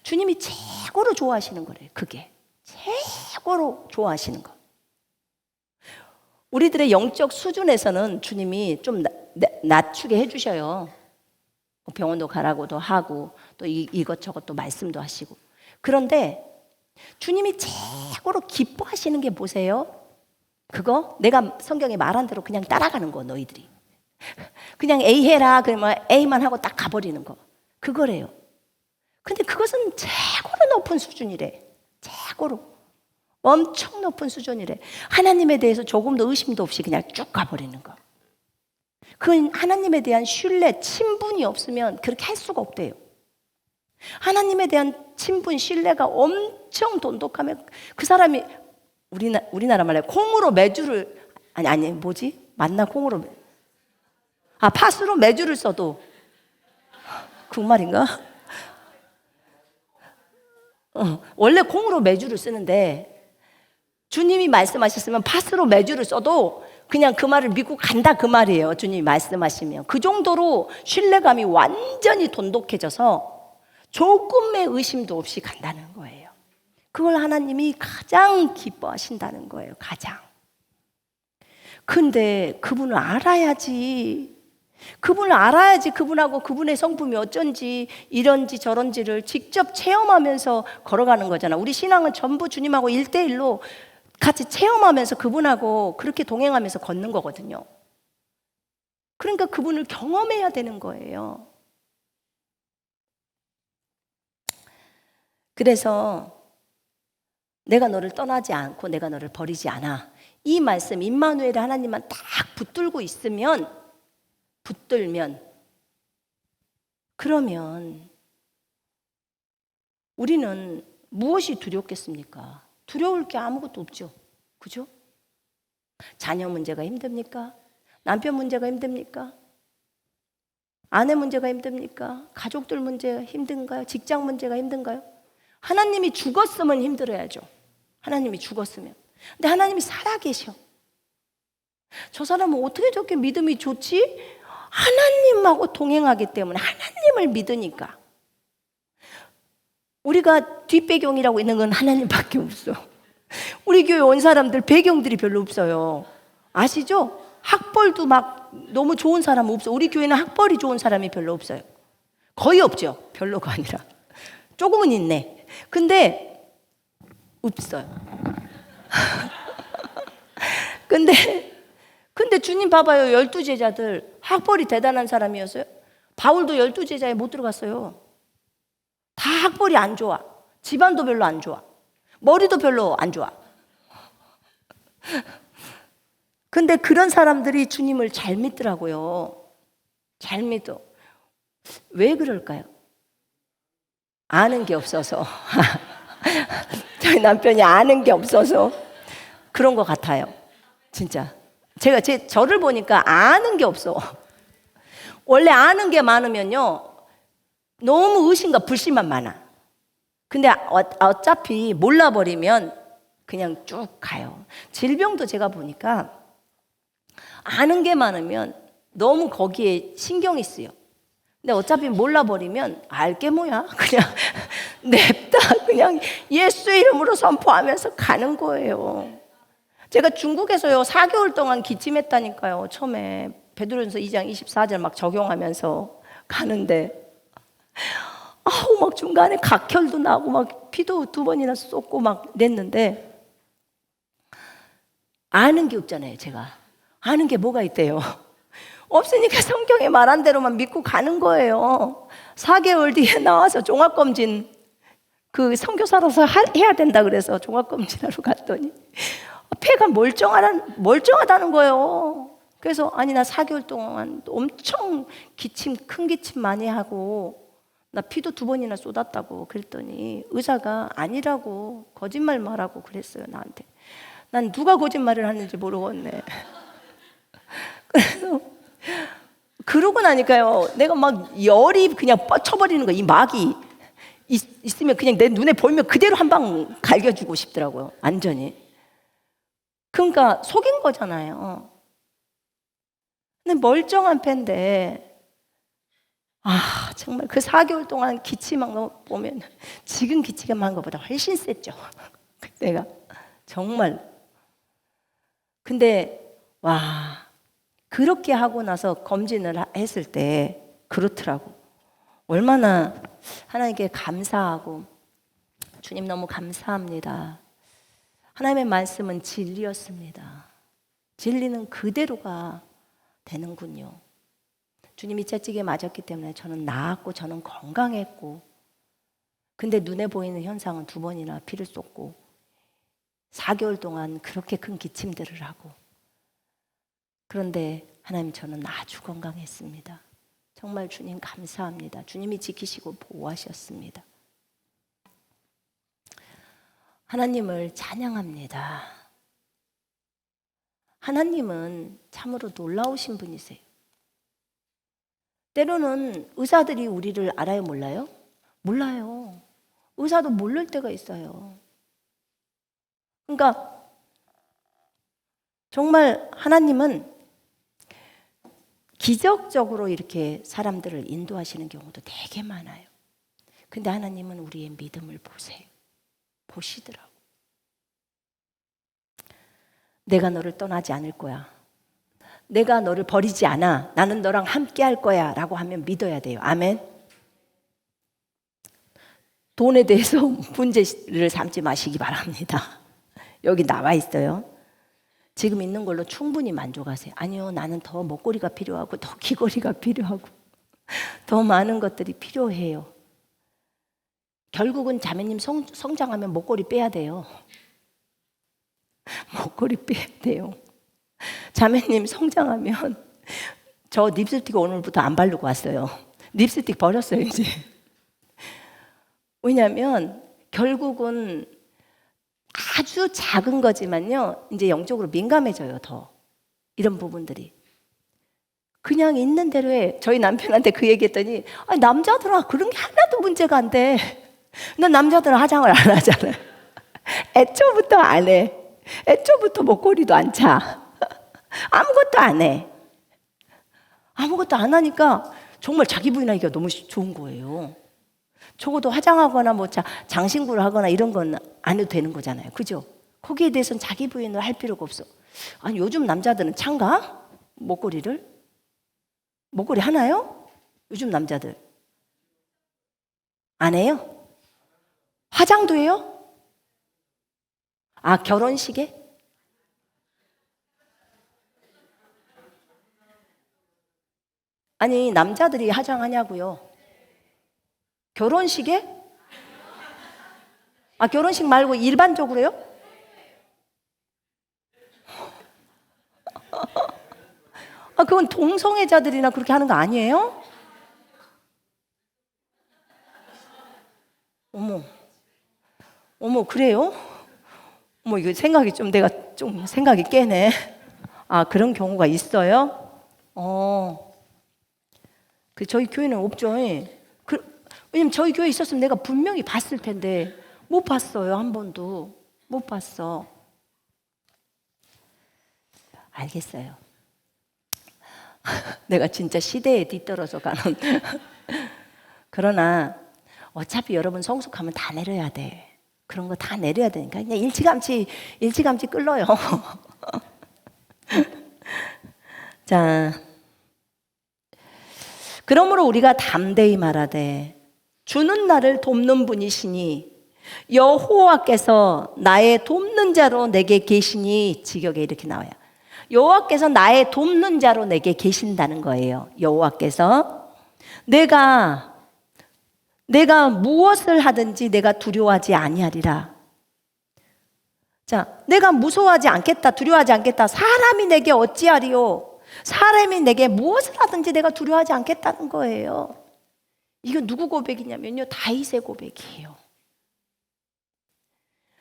주님이 최고로 좋아하시는 거래요. 그게 최고로 좋아하시는 거. 우리들의 영적 수준에서는 주님이 좀 낮추게 해주셔요. 병원도 가라고도 하고 또 이것저것 또 말씀도 하시고. 그런데 주님이 최고로 기뻐하시는 게 뭐세요? 그거 내가 성경에 말한 대로 그냥 따라가는 거. 너희들이 그냥 A 해라 그러면 A만 하고 딱 가버리는 거. 그거래요. 근데 그것은 최고로 높은 수준이래. 최고로 엄청 높은 수준이래. 하나님에 대해서 조금도 의심도 없이 그냥 쭉 가버리는 거. 그 하나님에 대한 신뢰, 친분이 없으면 그렇게 할 수가 없대요. 하나님에 대한 친분, 신뢰가 엄청 돈독하면 그 사람이 우리나라 말로 콩으로 매주를 아니 뭐지? 맞나? 콩으로 팥으로 매주를 써도 그 말인가? 원래 콩으로 매주를 쓰는데 주님이 말씀하셨으면 팥으로 매주를 써도 그냥 그 말을 믿고 간다 그 말이에요. 주님이 말씀하시면 그 정도로 신뢰감이 완전히 돈독해져서 조금의 의심도 없이 간다는 거예요. 그걸 하나님이 가장 기뻐하신다는 거예요. 가장. 근데 그분을 알아야지. 그분을 알아야지 그분하고 그분의 성품이 어쩐지 이런지 저런지를 직접 체험하면서 걸어가는 거잖아. 우리 신앙은 전부 주님하고 1대1로 같이 체험하면서 그분하고 그렇게 동행하면서 걷는 거거든요. 그러니까 그분을 경험해야 되는 거예요. 그래서 내가 너를 떠나지 않고 내가 너를 버리지 않아. 이 말씀 임마누엘 하나님만 딱 붙들고 있으면 그러면 우리는 무엇이 두렵겠습니까? 두려울 게 아무것도 없죠. 그죠? 자녀 문제가 힘듭니까? 남편 문제가 힘듭니까? 아내 문제가 힘듭니까? 가족들 문제가 힘든가요? 직장 문제가 힘든가요? 하나님이 죽었으면 힘들어야죠. 하나님이 죽었으면. 근데 하나님이 살아계셔. 저 사람은 어떻게 저렇게 믿음이 좋지? 하나님하고 동행하기 때문에 하나님을 믿으니까. 우리가 뒷배경이라고 있는 건 하나님밖에 없어. 우리 교회 온 사람들 배경들이 별로 없어요. 아시죠? 학벌도 막 너무 좋은 사람은 없어. 우리 교회는 학벌이 좋은 사람이 별로 없어요. 거의 없죠. 별로가 아니라 조금은 있네. 근데 없어요. 근데 주님 봐봐요. 12제자들 학벌이 대단한 사람이었어요. 바울도 12제자에 못 들어갔어요. 다 학벌이 안 좋아. 집안도 별로 안 좋아. 머리도 별로 안 좋아. 근데 그런 사람들이 주님을 잘 믿더라고요. 잘 믿어. 왜 그럴까요? 아는 게 없어서. 저희 남편이 아는 게 없어서 그런 것 같아요. 진짜. 제가 저를 보니까 아는 게 없어. 원래 아는 게 많으면요. 너무 의심과 불신만 많아. 근데 어차피 몰라버리면 그냥 쭉 가요. 질병도 제가 보니까 아는 게 많으면 너무 거기에 신경이 쓰여. 근데 어차피 몰라버리면 알게 뭐야? 그냥 냅다 그냥 예수 이름으로 선포하면서 가는 거예요. 제가 중국에서요 4개월 동안 기침했다니까요. 처음에 베드로전서 2장 24절 막 적용하면서 가는데 아우 막 중간에 각혈도 나고 막 피도 2번이나 쏟고 막 냈는데 아는 게 없잖아요. 제가 아는 게 뭐가 있대요? 없으니까 성경에 말한 대로만 믿고 가는 거예요. 4개월 뒤에 나와서 종합검진 그 선교사로서 해야 된다 그래서 종합검진하러 갔더니 폐가 멀쩡하다는 거예요. 그래서 아니 나 4개월 동안 엄청 큰 기침 많이 하고 나 피도 2번이나 쏟았다고 그랬더니 의사가 아니라고 거짓말 말하고 그랬어요. 나한테. 난 누가 거짓말을 하는지 모르겠네. 그래서 그러고 나니까요 내가 막 열이 그냥 뻗쳐버리는 거야. 이 막이 있으면 그냥 내 눈에 보이면 그대로 한 방 갈겨주고 싶더라고요. 완전히. 그러니까 속인 거잖아요. 근데 멀쩡한 폐인데 정말 그 4개월 동안 기침한 거 보면 지금 기침한 것보다 훨씬 셌죠. 그때가 정말. 근데 그렇게 하고 나서 검진을 했을 때 그렇더라고. 얼마나 하나님께 감사하고 주님 너무 감사합니다. 하나님의 말씀은 진리였습니다. 진리는 그대로가 되는군요. 주님이 채찍에 맞았기 때문에 저는 나았고 저는 건강했고, 근데 눈에 보이는 현상은 2번이나 피를 쏟고 4개월 동안 그렇게 큰 기침들을 하고, 그런데 하나님 저는 아주 건강했습니다. 정말 주님 감사합니다. 주님이 지키시고 보호하셨습니다. 하나님을 찬양합니다. 하나님은 참으로 놀라우신 분이세요. 때로는 의사들이 우리를 알아요, 몰라요? 몰라요. 의사도 모를 때가 있어요. 그러니까 정말 하나님은 기적적으로 이렇게 사람들을 인도하시는 경우도 되게 많아요. 근데 하나님은 우리의 믿음을 보세요. 보시더라고. 내가 너를 떠나지 않을 거야. 내가 너를 버리지 않아. 나는 너랑 함께 할 거야 라고 하면 믿어야 돼요. 아멘. 돈에 대해서 문제를 삼지 마시기 바랍니다. 여기 나와 있어요. 지금 있는 걸로 충분히 만족하세요. 아니요, 나는 더 먹거리가 필요하고 더 귀걸이가 필요하고 더 많은 것들이 필요해요. 결국은 자매님 성장하면 목걸이 빼야 돼요. 목걸이 빼야 돼요. 자매님 성장하면, 저 립스틱 오늘부터 안 바르고 왔어요. 립스틱 버렸어요 이제. 왜냐하면 결국은 아주 작은 거지만요, 이제 영적으로 민감해져요. 더 이런 부분들이 그냥 있는 대로 해. 저희 남편한테 그 얘기했더니, 남자들아 그런 게 하나도 문제가 안 돼. 난 남자들은 화장을 안 하잖아요. 애초부터 안 해. 애초부터 목걸이도 안 차. 아무것도 안 해. 아무것도 안 하니까 정말 자기 부인하기가 너무 좋은 거예요. 적어도 화장하거나 뭐 장신구를 하거나 이런 건 안 해도 되는 거잖아요. 그죠? 거기에 대해서는 자기 부인을 할 필요가 없어. 아니 요즘 남자들은 찬가? 목걸이를? 목걸이 하나요? 요즘 남자들 안 해요? 화장도 해요? 결혼식에? 아니 남자들이 화장하냐고요? 결혼식에? 결혼식 말고 일반적으로요? 그건 동성애자들이나 그렇게 하는 거 아니에요? 어머 그래요? 이거 내가 좀 생각이 깨네. 그런 경우가 있어요? 저희 교회는 없죠. 왜냐면 저희 교회에 있었으면 내가 분명히 봤을 텐데 못 봤어요. 한 번도 못 봤어. 알겠어요. 내가 진짜 시대에 뒤떨어져 가는. 그러나 어차피 여러분 성숙하면 다 내려야 돼. 그런 거 다 내려야 되니까 그냥 일찌감치 끌러요. 자, 그러므로 우리가 담대히 말하되 주는 나를 돕는 분이시니 여호와께서 나의 돕는 자로 내게 계시니, 직역에 이렇게 나와요. 여호와께서 나의 돕는 자로 내게 계신다는 거예요. 여호와께서 내가 무엇을 하든지 내가 두려워하지 아니하리라. 자, 내가 무서워하지 않겠다, 두려워하지 않겠다. 사람이 내게 어찌하리요? 사람이 내게 무엇을 하든지 내가 두려워하지 않겠다는 거예요. 이거 누구 고백이냐면요, 다윗의 고백이에요.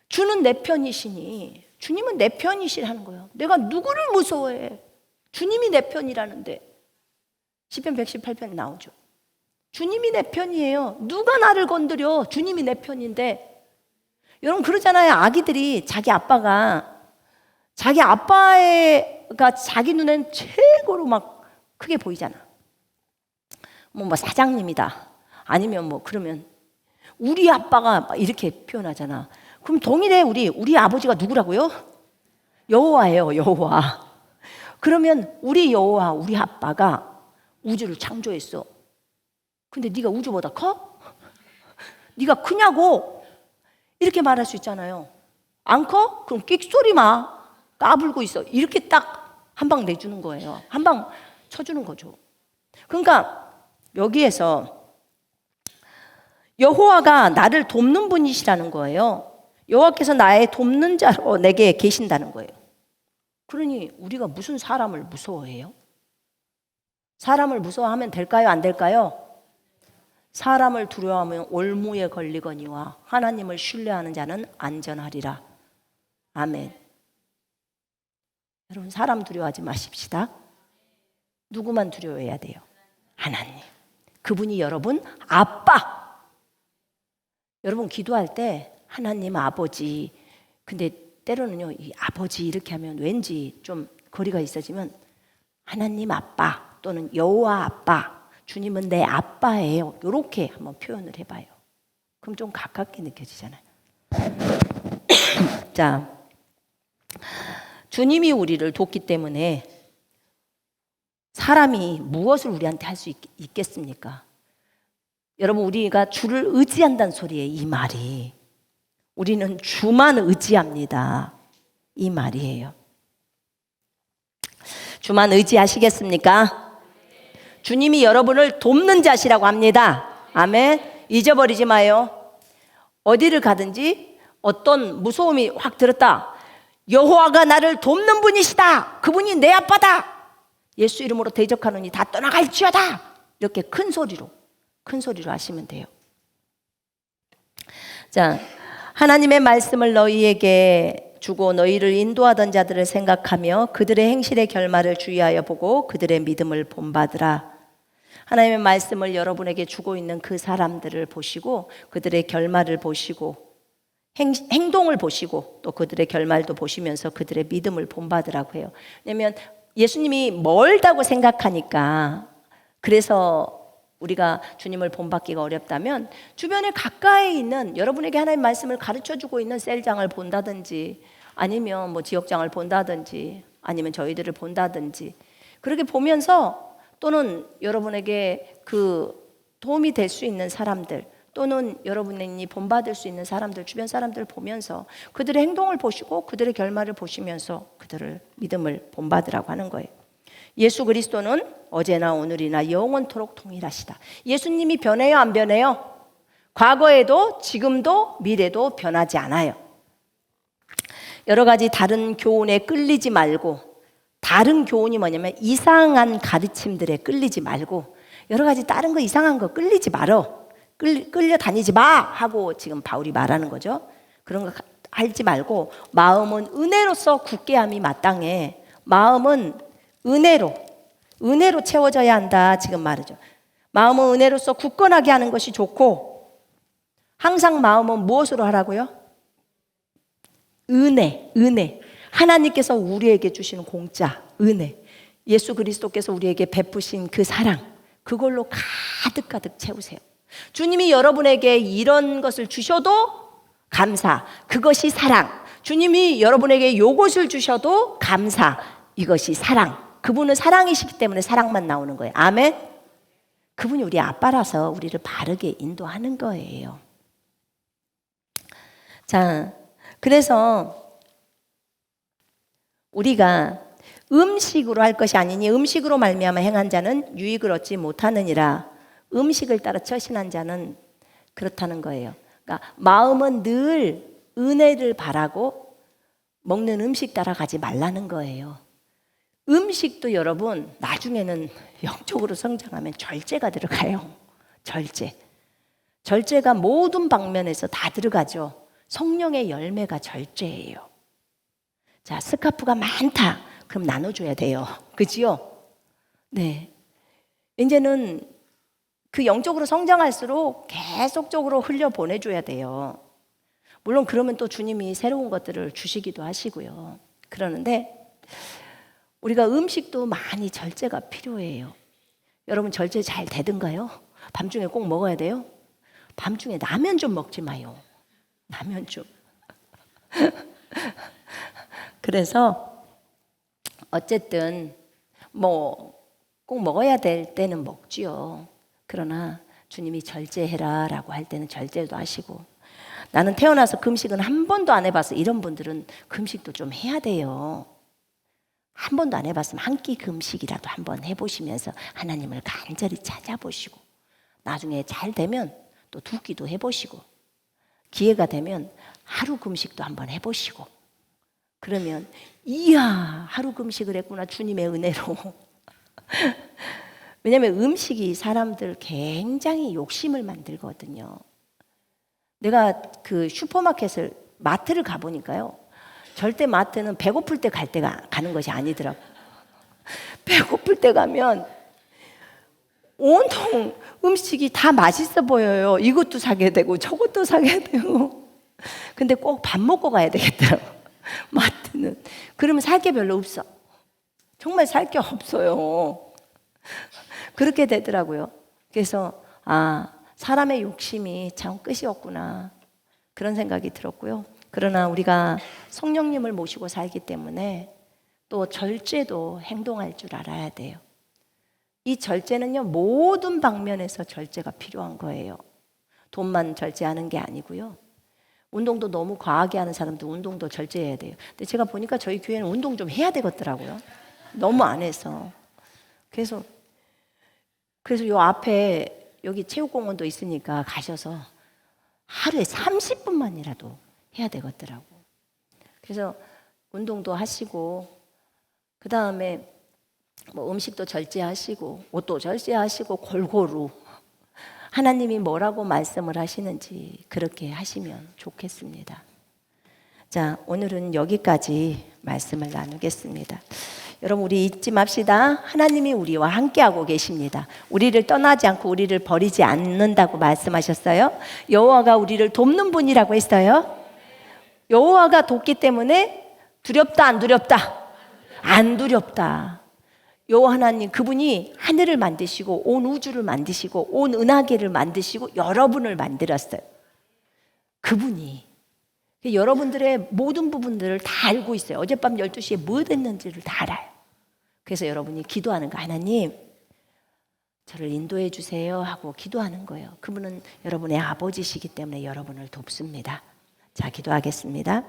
주는 내 편이시니, 주님은 내 편이시라는 거예요. 내가 누구를 무서워해? 주님이 내 편이라는데. 시편 118편에 나오죠. 주님이 내 편이에요. 누가 나를 건드려? 주님이 내 편인데. 여러분 그러잖아요. 아기들이 자기 아빠가 자기 눈엔 최고로 막 크게 보이잖아. 뭐 사장님이다. 아니면 그러면 우리 아빠가 막 이렇게 표현하잖아. 그럼 동일해. 우리 아버지가 누구라고요? 여호와예요. 여호와. 그러면 우리 여호와, 우리 아빠가 우주를 창조했어. 근데 네가 우주보다 커? 네가 크냐고? 이렇게 말할 수 있잖아요. 안 커? 그럼 끽소리 마. 까불고 있어. 이렇게 딱 한 방 내주는 거예요. 한 방 쳐주는 거죠. 그러니까 여기에서 여호와가 나를 돕는 분이시라는 거예요. 여호와께서 나의 돕는 자로 내게 계신다는 거예요. 그러니 우리가 무슨 사람을 무서워해요? 사람을 무서워하면 될까요? 안 될까요? 사람을 두려워하면 올무에 걸리거니와 하나님을 신뢰하는 자는 안전하리라. 아멘. 여러분, 사람 두려워하지 마십시다. 누구만 두려워해야 돼요? 하나님. 그분이 여러분 아빠. 여러분 기도할 때 하나님 아버지, 근데 때로는요 이 아버지 이렇게 하면 왠지 좀 거리가 있어지면 하나님 아빠 또는 여호와 아빠, 주님은 내 아빠예요, 이렇게 한번 표현을 해봐요. 그럼 좀 가깝게 느껴지잖아요. 자, 주님이 우리를 돕기 때문에 사람이 무엇을 우리한테 할 수 있겠습니까? 여러분, 우리가 주를 의지한다는 소리예요. 이 말이 우리는 주만 의지합니다, 이 말이에요. 주만 의지하시겠습니까? 주님이 여러분을 돕는 자시라고 합니다. 아멘. 잊어버리지 마요. 어디를 가든지 어떤 무서움이 확 들었다, 여호와가 나를 돕는 분이시다, 그분이 내 아빠다, 예수 이름으로 대적하노니 다 떠나갈지어다, 이렇게 큰 소리로 하시면 돼요. 자, 하나님의 말씀을 너희에게 주고 너희를 인도하던 자들을 생각하며 그들의 행실의 결말을 주의하여 보고 그들의 믿음을 본받으라. 하나님의 말씀을 여러분에게 주고 있는 그 사람들을 보시고 그들의 결말을 보시고 행동을 보시고 또 그들의 결말도 보시면서 그들의 믿음을 본받으라고 해요. 왜냐하면 예수님이 멀다고 생각하니까, 그래서 우리가 주님을 본받기가 어렵다면 주변에 가까이 있는 여러분에게 하나님의 말씀을 가르쳐주고 있는 셀장을 본다든지 아니면 뭐 지역장을 본다든지 아니면 저희들을 본다든지 그렇게 보면서, 또는 여러분에게 그 도움이 될 수 있는 사람들 또는 여러분이 본받을 수 있는 사람들, 주변 사람들을 보면서 그들의 행동을 보시고 그들의 결말을 보시면서 그들을 믿음을 본받으라고 하는 거예요. 예수 그리스도는 어제나 오늘이나 영원토록 동일하시다. 예수님이 변해요, 안 변해요? 과거에도 지금도 미래도 변하지 않아요. 여러 가지 다른 교훈에 끌리지 말고, 다른 교훈이 뭐냐면 이상한 가르침들에 끌리지 말고, 여러 가지 다른 거 이상한 거 끌리지 말어. 끌려 다니지 마 하고 지금 바울이 말하는 거죠. 그런 거 하지 말고 마음은 은혜로서 굳게함이 마땅해. 마음은 은혜로 채워져야 한다 지금 말이죠. 마음은 은혜로서 굳건하게 하는 것이 좋고, 항상 마음은 무엇으로 하라고요? 은혜. 하나님께서 우리에게 주시는 공짜 은혜, 예수 그리스도께서 우리에게 베푸신 그 사랑, 그걸로 가득 채우세요. 주님이 여러분에게 이런 것을 주셔도 감사, 그것이 사랑. 주님이 여러분에게 요것을 주셔도 감사, 이것이 사랑. 그분은 사랑이시기 때문에 사랑만 나오는 거예요. 아멘. 그분이 우리 아빠라서 우리를 바르게 인도하는 거예요. 자, 그래서 우리가 음식으로 할 것이 아니니 음식으로 말미암아 행한 자는 유익을 얻지 못하느니라. 음식을 따라 처신한 자는 그렇다는 거예요. 그러니까 마음은 늘 은혜를 바라고 먹는 음식 따라가지 말라는 거예요. 음식도 여러분 나중에는 영적으로 성장하면 절제가 들어가요. 절제가 모든 방면에서 다 들어가죠. 성령의 열매가 절제예요. 자, 스카프가 많다, 그럼 나눠줘야 돼요. 그지요? 네. 이제는 그 영적으로 성장할수록 계속적으로 흘려보내줘야 돼요. 물론 그러면 또 주님이 새로운 것들을 주시기도 하시고요. 그러는데 우리가 음식도 많이 절제가 필요해요. 여러분 절제 잘 되던가요? 밤중에 꼭 먹어야 돼요? 밤중에 라면 좀 먹지 마요. 라면 좀. 그래서 어쨌든 뭐 꼭 먹어야 될 때는 먹지요. 그러나 주님이 절제해라 라고 할 때는 절제도 하시고, 나는 태어나서 금식은 한 번도 안 해봤어. 이런 분들은 금식도 좀 해야 돼요. 한 번도 안 해봤으면 한 끼 금식이라도 한번 해보시면서 하나님을 간절히 찾아보시고 나중에 잘 되면 또 두 끼도 해보시고 기회가 되면 하루 금식도 한번 해보시고 그러면 이야 하루 금식을 했구나 주님의 은혜로. 왜냐하면 음식이 사람들 굉장히 욕심을 만들거든요. 내가 그 슈퍼마켓을 마트를 가보니까요 절대 마트는 배고플 때 가는 것이 아니더라고. 배고플 때 가면 온통 음식이 다 맛있어 보여요. 이것도 사게 되고 저것도 사게 되고. 근데 꼭 밥 먹고 가야 되겠더라고 마트는. 그러면 살 게 별로 없어. 정말 살 게 없어요. 그렇게 되더라고요. 그래서 사람의 욕심이 참 끝이 없구나 그런 생각이 들었고요. 그러나 우리가 성령님을 모시고 살기 때문에 또 절제도 행동할 줄 알아야 돼요. 이 절제는요 모든 방면에서 절제가 필요한 거예요. 돈만 절제하는 게 아니고요. 운동도 너무 과하게 하는 사람도 운동도 절제해야 돼요. 근데 제가 보니까 저희 교회는 운동 좀 해야 되겠더라고요. 너무 안 해서. 그래서 요 앞에 여기 체육공원도 있으니까 가셔서 하루에 30분만이라도 해야 되겠더라고. 그래서 운동도 하시고 그 다음에 뭐 음식도 절제하시고 옷도 절제하시고 골고루 하나님이 뭐라고 말씀을 하시는지 그렇게 하시면 좋겠습니다. 자, 오늘은 여기까지 말씀을 나누겠습니다. 여러분 우리 잊지 맙시다. 하나님이 우리와 함께하고 계십니다. 우리를 떠나지 않고 우리를 버리지 않는다고 말씀하셨어요. 여호와가 우리를 돕는 분이라고 했어요. 여호와가 돕기 때문에 두렵다 안 두렵다? 안 두렵다. 여호와 하나님 그분이 하늘을 만드시고 온 우주를 만드시고 온 은하계를 만드시고 여러분을 만들었어요. 그분이 여러분들의 모든 부분들을 다 알고 있어요. 어젯밤 12시에 뭐 했는지를 다 알아요. 그래서 여러분이 기도하는 거 하나님 저를 인도해 주세요 하고 기도하는 거예요. 그분은 여러분의 아버지시기 때문에 여러분을 돕습니다. 자, 기도하겠습니다.